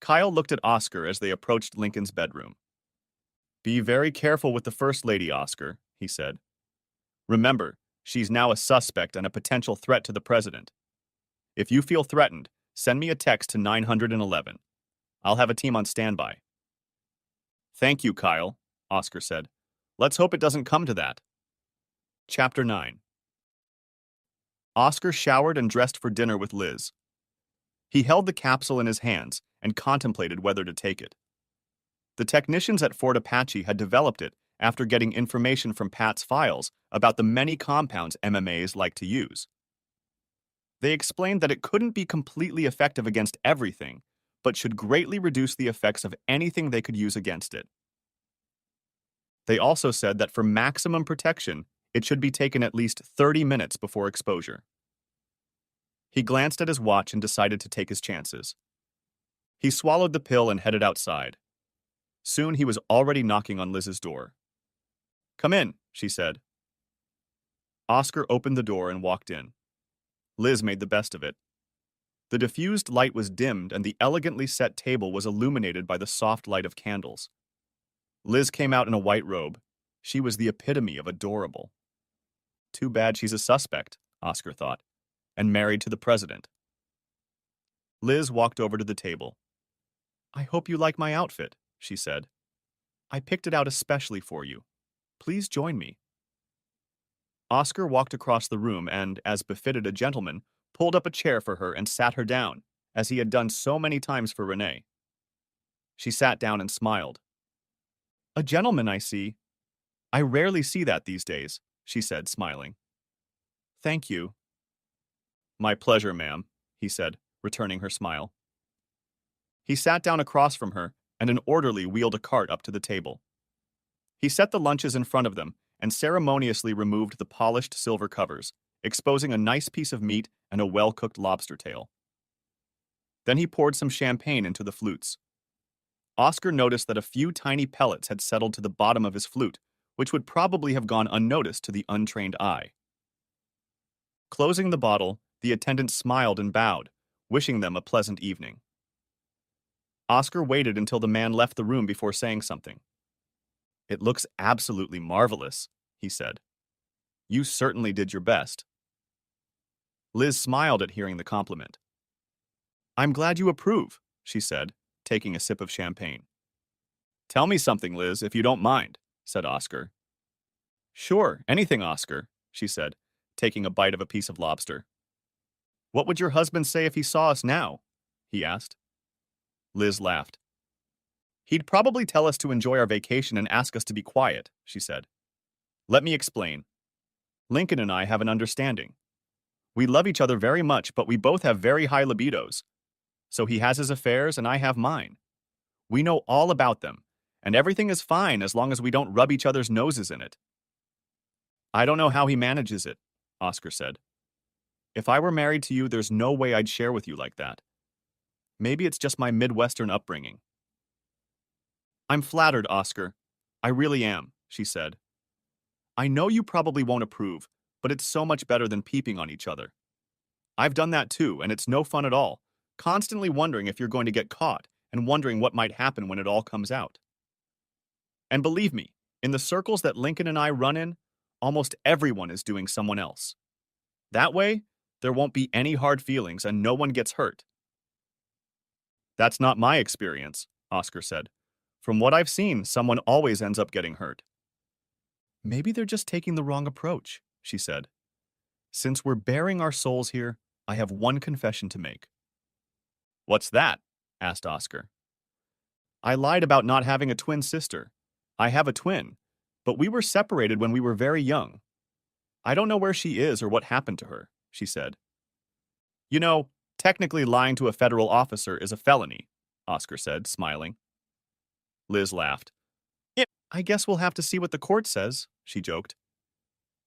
Kyle looked at Oscar as they approached Lincoln's bedroom. Be very careful with the First Lady, Oscar, he said. Remember, she's now a suspect and a potential threat to the president. If you feel threatened, send me a text to 911. I'll have a team on standby. Thank you, Kyle, Oscar said. Let's hope it doesn't come to that. Chapter 9. Oscar showered and dressed for dinner with Liz. He held the capsule in his hands and contemplated whether to take it. The technicians at Fort Apache had developed it after getting information from Pat's files about the many compounds MMAs like to use. They explained that it couldn't be completely effective against everything, but should greatly reduce the effects of anything they could use against it. They also said that for maximum protection, it should be taken at least 30 minutes before exposure. He glanced at his watch and decided to take his chances. He swallowed the pill and headed outside. Soon he was already knocking on Liz's door. Come in, she said. Oscar opened the door and walked in. Liz made the best of it. The diffused light was dimmed and the elegantly set table was illuminated by the soft light of candles. Liz came out in a white robe. She was the epitome of adorable. Too bad she's a suspect, Oscar thought, and married to the president. Liz walked over to the table. I hope you like my outfit, she said. I picked it out especially for you. Please join me. Oscar walked across the room and, as befitted a gentleman, pulled up a chair for her and sat her down, as he had done so many times for Renee. She sat down and smiled. A gentleman, I see. I rarely see that these days, she said, smiling. Thank you. My pleasure, ma'am, he said, returning her smile. He sat down across from her, and an orderly wheeled a cart up to the table. He set the lunches in front of them and ceremoniously removed the polished silver covers, exposing a nice piece of meat and a well-cooked lobster tail. Then he poured some champagne into the flutes. Oscar noticed that a few tiny pellets had settled to the bottom of his flute, which would probably have gone unnoticed to the untrained eye. Closing the bottle, the attendant smiled and bowed, wishing them a pleasant evening. Oscar waited until the man left the room before saying something. It looks absolutely marvelous, he said. You certainly did your best. Liz smiled at hearing the compliment. I'm glad you approve, she said, taking a sip of champagne. Tell me something, Liz, if you don't mind, said Oscar. Sure, anything, Oscar, she said, taking a bite of a piece of lobster. What would your husband say if he saw us now? He asked. Liz laughed. He'd probably tell us to enjoy our vacation and ask us to be quiet, she said. Let me explain. Lincoln and I have an understanding. We love each other very much, but we both have very high libidos. So he has his affairs and I have mine. We know all about them, and everything is fine as long as we don't rub each other's noses in it. I don't know how he manages it, Oscar said. If I were married to you, there's no way I'd share with you like that. Maybe it's just my Midwestern upbringing. I'm flattered, Oscar. I really am, she said. I know you probably won't approve, but it's so much better than peeping on each other. I've done that too, and it's no fun at all, constantly wondering if you're going to get caught and wondering what might happen when it all comes out. And believe me, in the circles that Lincoln and I run in, almost everyone is doing someone else. That way, there won't be any hard feelings and no one gets hurt. That's not my experience, Oscar said. From what I've seen, someone always ends up getting hurt. Maybe they're just taking the wrong approach, she said. Since we're bearing our souls here, I have one confession to make. What's that? Asked Oscar. I lied about not having a twin sister. I have a twin, but we were separated when we were very young. I don't know where she is or what happened to her, she said. You know, technically lying to a federal officer is a felony, Oscar said, smiling. Liz laughed. I guess we'll have to see what the court says, she joked.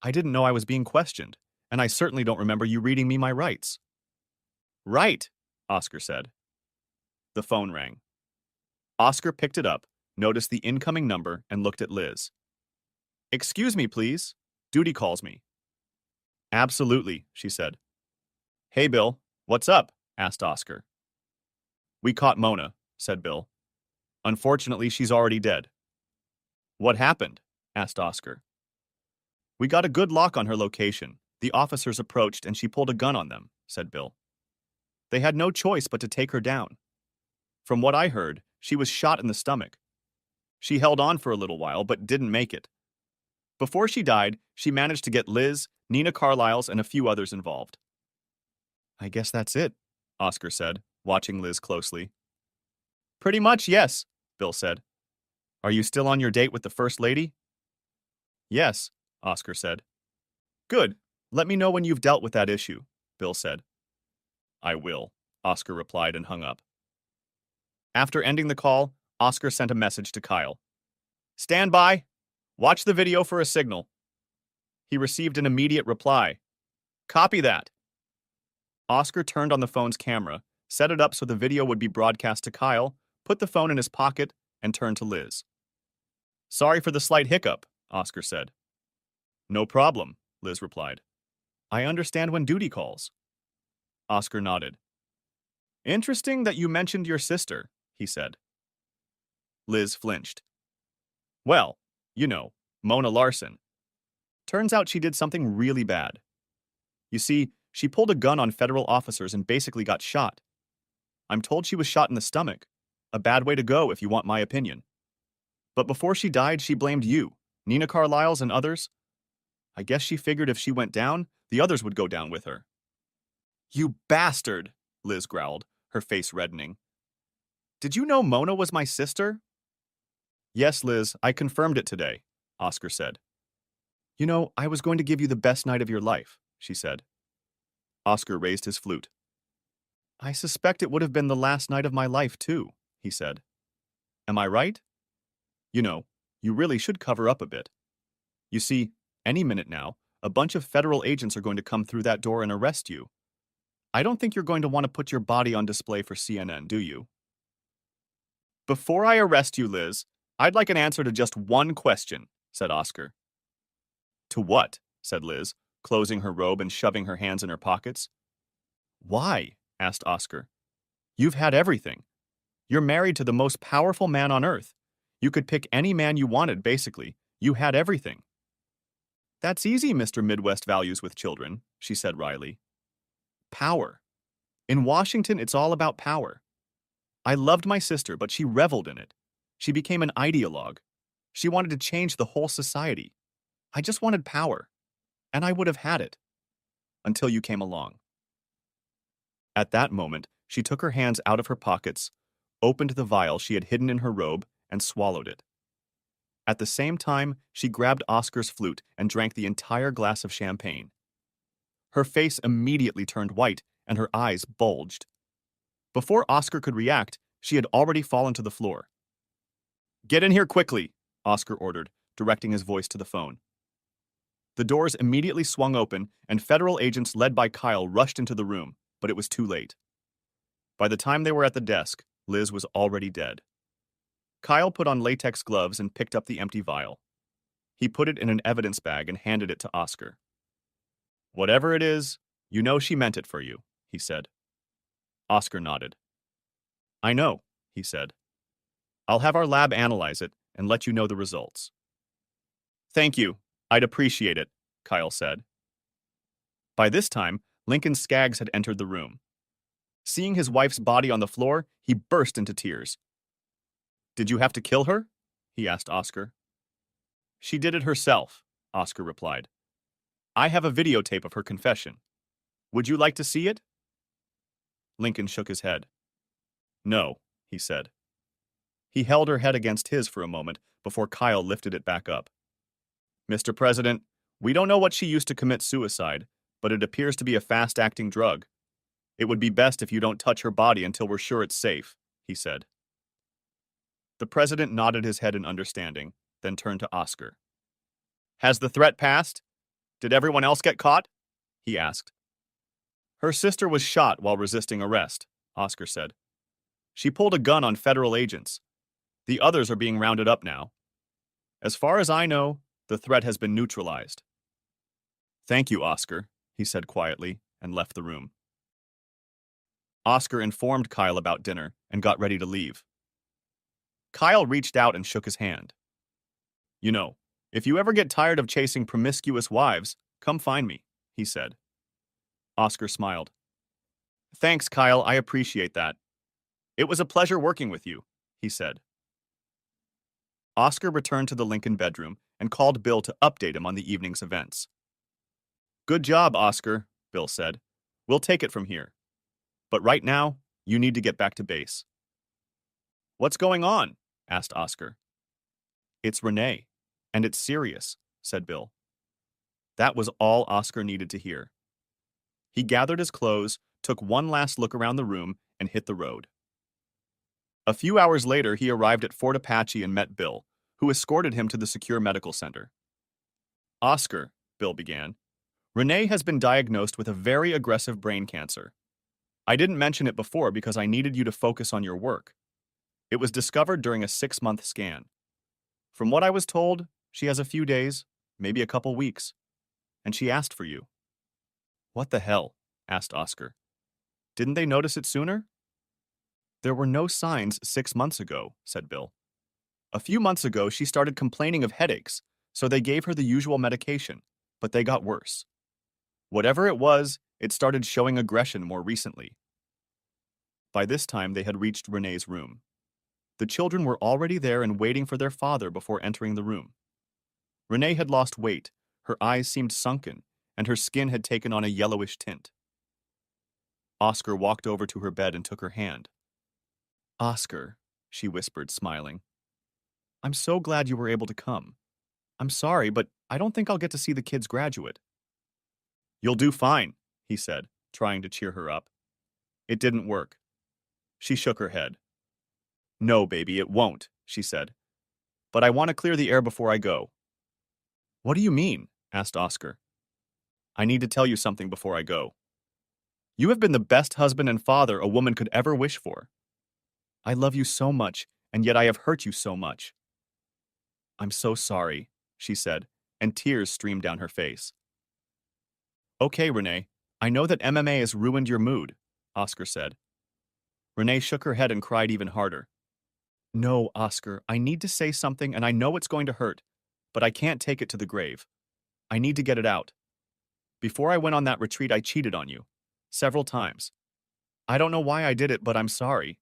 I didn't know I was being questioned, and I certainly don't remember you reading me my rights. Right, Oscar said. The phone rang. Oscar picked it up, noticed the incoming number, and looked at Liz. Excuse me, please. Duty calls me. Absolutely, she said. Hey, Bill, what's up? Asked Oscar. We caught Mona, said Bill. Unfortunately, she's already dead. What happened? Asked Oscar. We got a good lock on her location. The officers approached and she pulled a gun on them, said Bill. They had no choice but to take her down. From what I heard, she was shot in the stomach. She held on for a little while but didn't make it. Before she died, she managed to get Liz, Nina Carlisle's, and a few others involved. I guess that's it, Oscar said, watching Liz closely. Pretty much, yes, Bill said. Are you still on your date with the First Lady? Yes, Oscar said. Good. Let me know when you've dealt with that issue, Bill said. I will, Oscar replied and hung up. After ending the call, Oscar sent a message to Kyle. Stand by. Watch the video for a signal. He received an immediate reply. Copy that. Oscar turned on the phone's camera, set it up so the video would be broadcast to Kyle, put the phone in his pocket, and turned to Liz. Sorry for the slight hiccup, Oscar said. No problem, Liz replied. I understand when duty calls. Oscar nodded. Interesting that you mentioned your sister, he said. Liz flinched. Well, you know, Mona Larson. Turns out she did something really bad. You see, she pulled a gun on federal officers and basically got shot. I'm told she was shot in the stomach. A bad way to go if you want my opinion. But before she died, she blamed you, Nina Carlisle's and others. I guess she figured if she went down, the others would go down with her. You bastard, Liz growled, her face reddening. Did you know Mona was my sister? Yes, Liz, I confirmed it today, Oscar said. You know, I was going to give you the best night of your life, she said. Oscar raised his flute. I suspect it would have been the last night of my life, too, he said. Am I right? You know, you really should cover up a bit. You see, any minute now, a bunch of federal agents are going to come through that door and arrest you. I don't think you're going to want to put your body on display for CNN, do you? Before I arrest you, Liz, I'd like an answer to just one question, said Oscar. To what? Said Liz, closing her robe and shoving her hands in her pockets. Why? Asked Oscar. You've had everything. You're married to the most powerful man on earth. You could pick any man you wanted, basically. You had everything. That's easy, Mr. Midwest values with children, she said wryly. Power. In Washington, it's all about power. I loved my sister, but she reveled in it. She became an ideologue. She wanted to change the whole society. I just wanted power, and I would have had it until you came along. At that moment, she took her hands out of her pockets, opened the vial she had hidden in her robe, and swallowed it. At the same time, she grabbed Oscar's flute and drank the entire glass of champagne. Her face immediately turned white, and her eyes bulged. Before Oscar could react, she had already fallen to the floor. Get in here quickly, Oscar ordered, directing his voice to the phone. The doors immediately swung open, and federal agents led by Kyle rushed into the room, but it was too late. By the time they were at the desk, Liz was already dead. Kyle put on latex gloves and picked up the empty vial. He put it in an evidence bag and handed it to Oscar. Whatever it is, you know she meant it for you, he said. Oscar nodded. I know, he said. I'll have our lab analyze it and let you know the results. Thank you. I'd appreciate it, Kyle said. By this time, Lincoln Skaggs had entered the room. Seeing his wife's body on the floor, he burst into tears. Did you have to kill her? He asked Oscar. She did it herself, Oscar replied. I have a videotape of her confession. Would you like to see it? Lincoln shook his head. No, he said. He held her head against his for a moment before Kyle lifted it back up. Mr. President, we don't know what she used to commit suicide, but it appears to be a fast-acting drug. It would be best if you don't touch her body until we're sure it's safe, he said. The president nodded his head in understanding, then turned to Oscar. Has the threat passed? Did everyone else get caught? He asked. Her sister was shot while resisting arrest, Oscar said. She pulled a gun on federal agents. The others are being rounded up now. As far as I know, the threat has been neutralized. Thank you, Oscar, he said quietly, and left the room. Oscar informed Kyle about dinner and got ready to leave. Kyle reached out and shook his hand. You know, if you ever get tired of chasing promiscuous wives, come find me, he said. Oscar smiled. Thanks, Kyle, I appreciate that. It was a pleasure working with you, he said. Oscar returned to the Lincoln bedroom and called Bill to update him on the evening's events. Good job, Oscar, Bill said. We'll take it from here. But right now, you need to get back to base. What's going on? Asked Oscar. It's Renee, and it's serious, said Bill. That was all Oscar needed to hear. He gathered his clothes, took one last look around the room, and hit the road. A few hours later, he arrived at Fort Apache and met Bill, who escorted him to the secure medical center. Oscar, Bill began, Renee has been diagnosed with a very aggressive brain cancer. I didn't mention it before because I needed you to focus on your work. It was discovered during a 6-month scan. From what I was told, she has a few days, maybe a couple weeks, and she asked for you. What the hell? Asked Oscar. Didn't they notice it sooner? There were no signs 6 months ago, said Bill. A few months ago, she started complaining of headaches, so they gave her the usual medication, but they got worse. Whatever it was, it started showing aggression more recently. By this time, they had reached Renee's room. The children were already there and waiting for their father before entering the room. Renee had lost weight, her eyes seemed sunken, and her skin had taken on a yellowish tint. Oscar walked over to her bed and took her hand. Oscar, she whispered, smiling. I'm so glad you were able to come. I'm sorry, but I don't think I'll get to see the kids graduate. You'll do fine, he said, trying to cheer her up. It didn't work. She shook her head. No, baby, it won't, she said. But I want to clear the air before I go. What do you mean? Asked Oscar. I need to tell you something before I go. You have been the best husband and father a woman could ever wish for. I love you so much, and yet I have hurt you so much. I'm so sorry, she said, and tears streamed down her face. Okay, Renee, I know that MMA has ruined your mood, Oscar said. Renee shook her head and cried even harder. No, Oscar, I need to say something and I know it's going to hurt, but I can't take it to the grave. I need to get it out. Before I went on that retreat, I cheated on you. Several times. I don't know why I did it, but I'm sorry.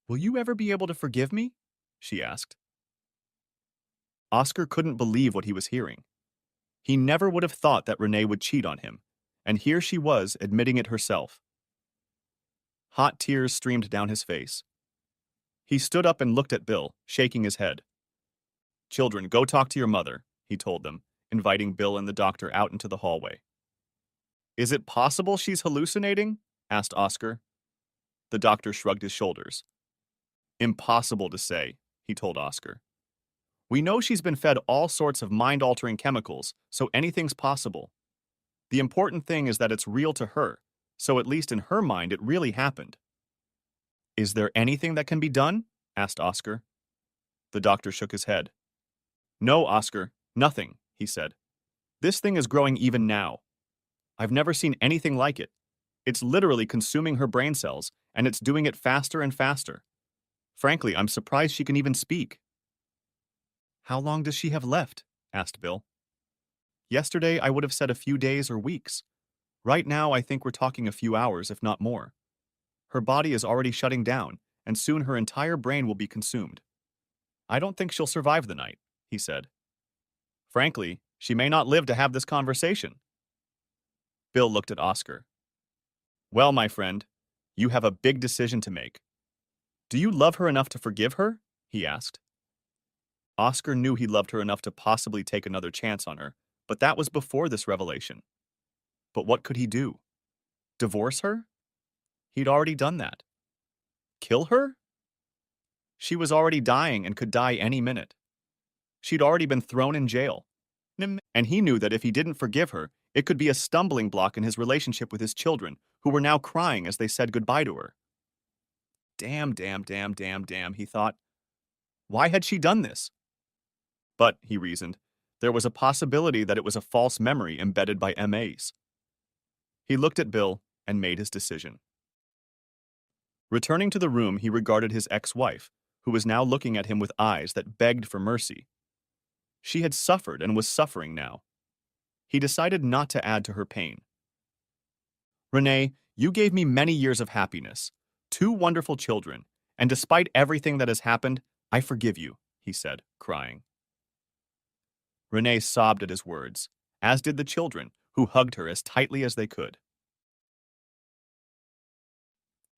Will you ever be able to forgive me? She asked. Oscar couldn't believe what he was hearing. He never would have thought that Renee would cheat on him, and here she was admitting it herself. Hot tears streamed down his face. He stood up and looked at Bill, shaking his head. Children, go talk to your mother, he told them, inviting Bill and the doctor out into the hallway. Is it possible she's hallucinating? Asked Oscar. The doctor shrugged his shoulders. Impossible to say, he told Oscar. We know she's been fed all sorts of mind-altering chemicals, so anything's possible. The important thing is that it's real to her, so at least in her mind it really happened. Is there anything that can be done? Asked Oscar. The doctor shook his head. No, Oscar, nothing, he said. This thing is growing even now. I've never seen anything like it. It's literally consuming her brain cells, and it's doing it faster and faster. Frankly, I'm surprised she can even speak. How long does she have left? Asked Bill. Yesterday, I would have said a few days or weeks. Right now, I think we're talking a few hours, if not more. Her body is already shutting down, and soon her entire brain will be consumed. I don't think she'll survive the night, he said. Frankly, she may not live to have this conversation. Bill looked at Oscar. Well, my friend, you have a big decision to make. Do you love her enough to forgive her? He asked. Oscar knew he loved her enough to possibly take another chance on her, but that was before this revelation. But what could he do? Divorce her? He'd already done that. Kill her? She was already dying and could die any minute. She'd already been thrown in jail. And he knew that if he didn't forgive her, it could be a stumbling block in his relationship with his children, who were now crying as they said goodbye to her. Damn, he thought. Why had she done this? But, he reasoned, there was a possibility that it was a false memory embedded by MAs. He looked at Bill and made his decision. Returning to the room, he regarded his ex-wife, who was now looking at him with eyes that begged for mercy. She had suffered and was suffering now. He decided not to add to her pain. Renee, you gave me many years of happiness, 2 wonderful children, and despite everything that has happened, I forgive you, he said, crying. Renee sobbed at his words, as did the children, who hugged her as tightly as they could.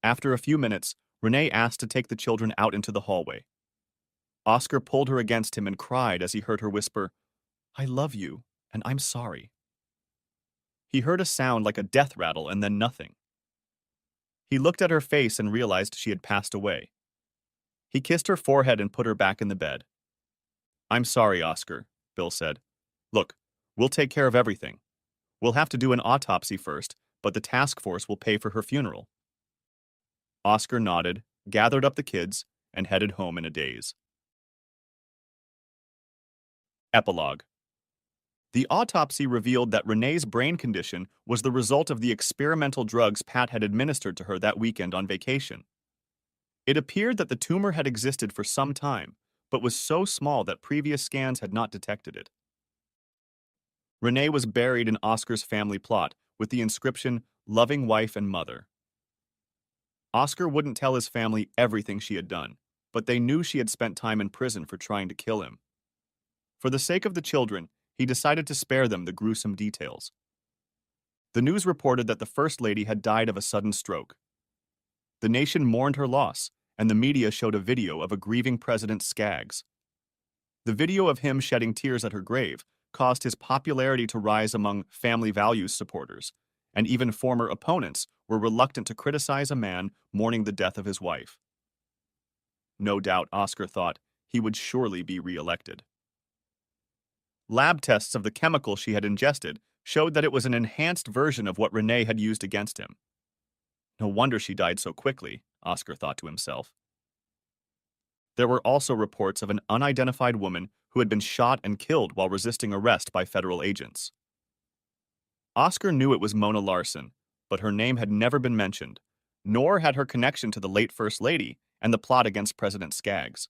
After a few minutes, Renee asked to take the children out into the hallway. Oscar pulled her against him and cried as he heard her whisper, I love you, and I'm sorry. He heard a sound like a death rattle and then nothing. He looked at her face and realized she had passed away. He kissed her forehead and put her back in the bed. I'm sorry, Oscar, Bill said. Look, we'll take care of everything. We'll have to do an autopsy first, but the task force will pay for her funeral. Oscar nodded, gathered up the kids, and headed home in a daze. Epilogue. The autopsy revealed that Renee's brain condition was the result of the experimental drugs Pat had administered to her that weekend on vacation. It appeared that the tumor had existed for some time, but was so small that previous scans had not detected it. Renee was buried in Oscar's family plot with the inscription, Loving Wife and Mother. Oscar wouldn't tell his family everything she had done, but they knew she had spent time in prison for trying to kill him. For the sake of the children, he decided to spare them the gruesome details. The news reported that the First Lady had died of a sudden stroke. The nation mourned her loss, and the media showed a video of a grieving President Skaggs. The video of him shedding tears at her grave caused his popularity to rise among family values supporters, and even former opponents were reluctant to criticize a man mourning the death of his wife. No doubt, Oscar thought, he would surely be re-elected. Lab tests of the chemical she had ingested showed that it was an enhanced version of what Renee had used against him. No wonder she died so quickly, Oscar thought to himself. There were also reports of an unidentified woman who had been shot and killed while resisting arrest by federal agents. Oscar knew it was Mona Larson, but her name had never been mentioned, nor had her connection to the late First Lady and the plot against President Skaggs.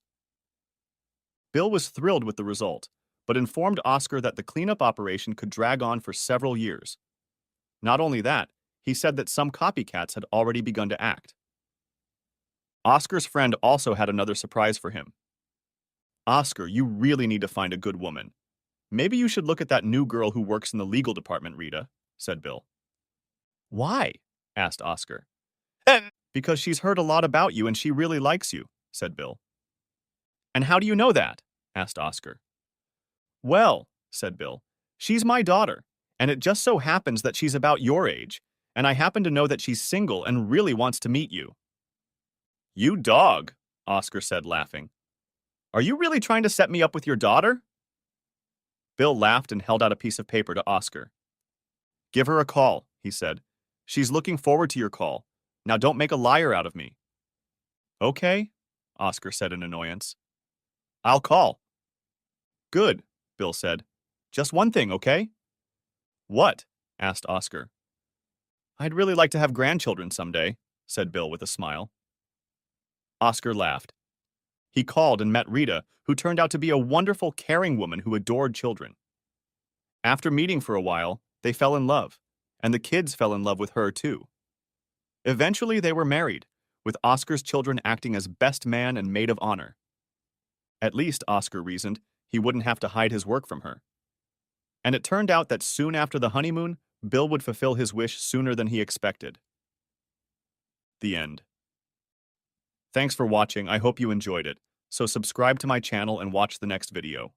Bill was thrilled with the result, but informed Oscar that the cleanup operation could drag on for several years. Not only that, he said that some copycats had already begun to act. Oscar's friend also had another surprise for him. Oscar, you really need to find a good woman. Maybe you should look at that new girl who works in the legal department, Rita, said Bill. Why? Asked Oscar. And Because she's heard a lot about you and she really likes you, said Bill. And how do you know that? Asked Oscar. Well, said Bill, she's my daughter, and it just so happens that she's about your age, and I happen to know that she's single and really wants to meet you. You dog, Oscar said, laughing. Are you really trying to set me up with your daughter? Bill laughed and held out a piece of paper to Oscar. Give her a call, he said. She's looking forward to your call. Now don't make a liar out of me. Okay, Oscar said in annoyance. I'll call. Good, Bill said. Just one thing, okay? What? Asked Oscar. I'd really like to have grandchildren someday, said Bill with a smile. Oscar laughed. He called and met Rita, who turned out to be a wonderful, caring woman who adored children. After meeting for a while, they fell in love, and the kids fell in love with her too. Eventually, they were married, with Oscar's children acting as best man and maid of honor. At least, Oscar reasoned, he wouldn't have to hide his work from her. And it turned out that soon after the honeymoon, Bill would fulfill his wish sooner than he expected. The end. Thanks for watching, I hope you enjoyed it, so subscribe to my channel and watch the next video.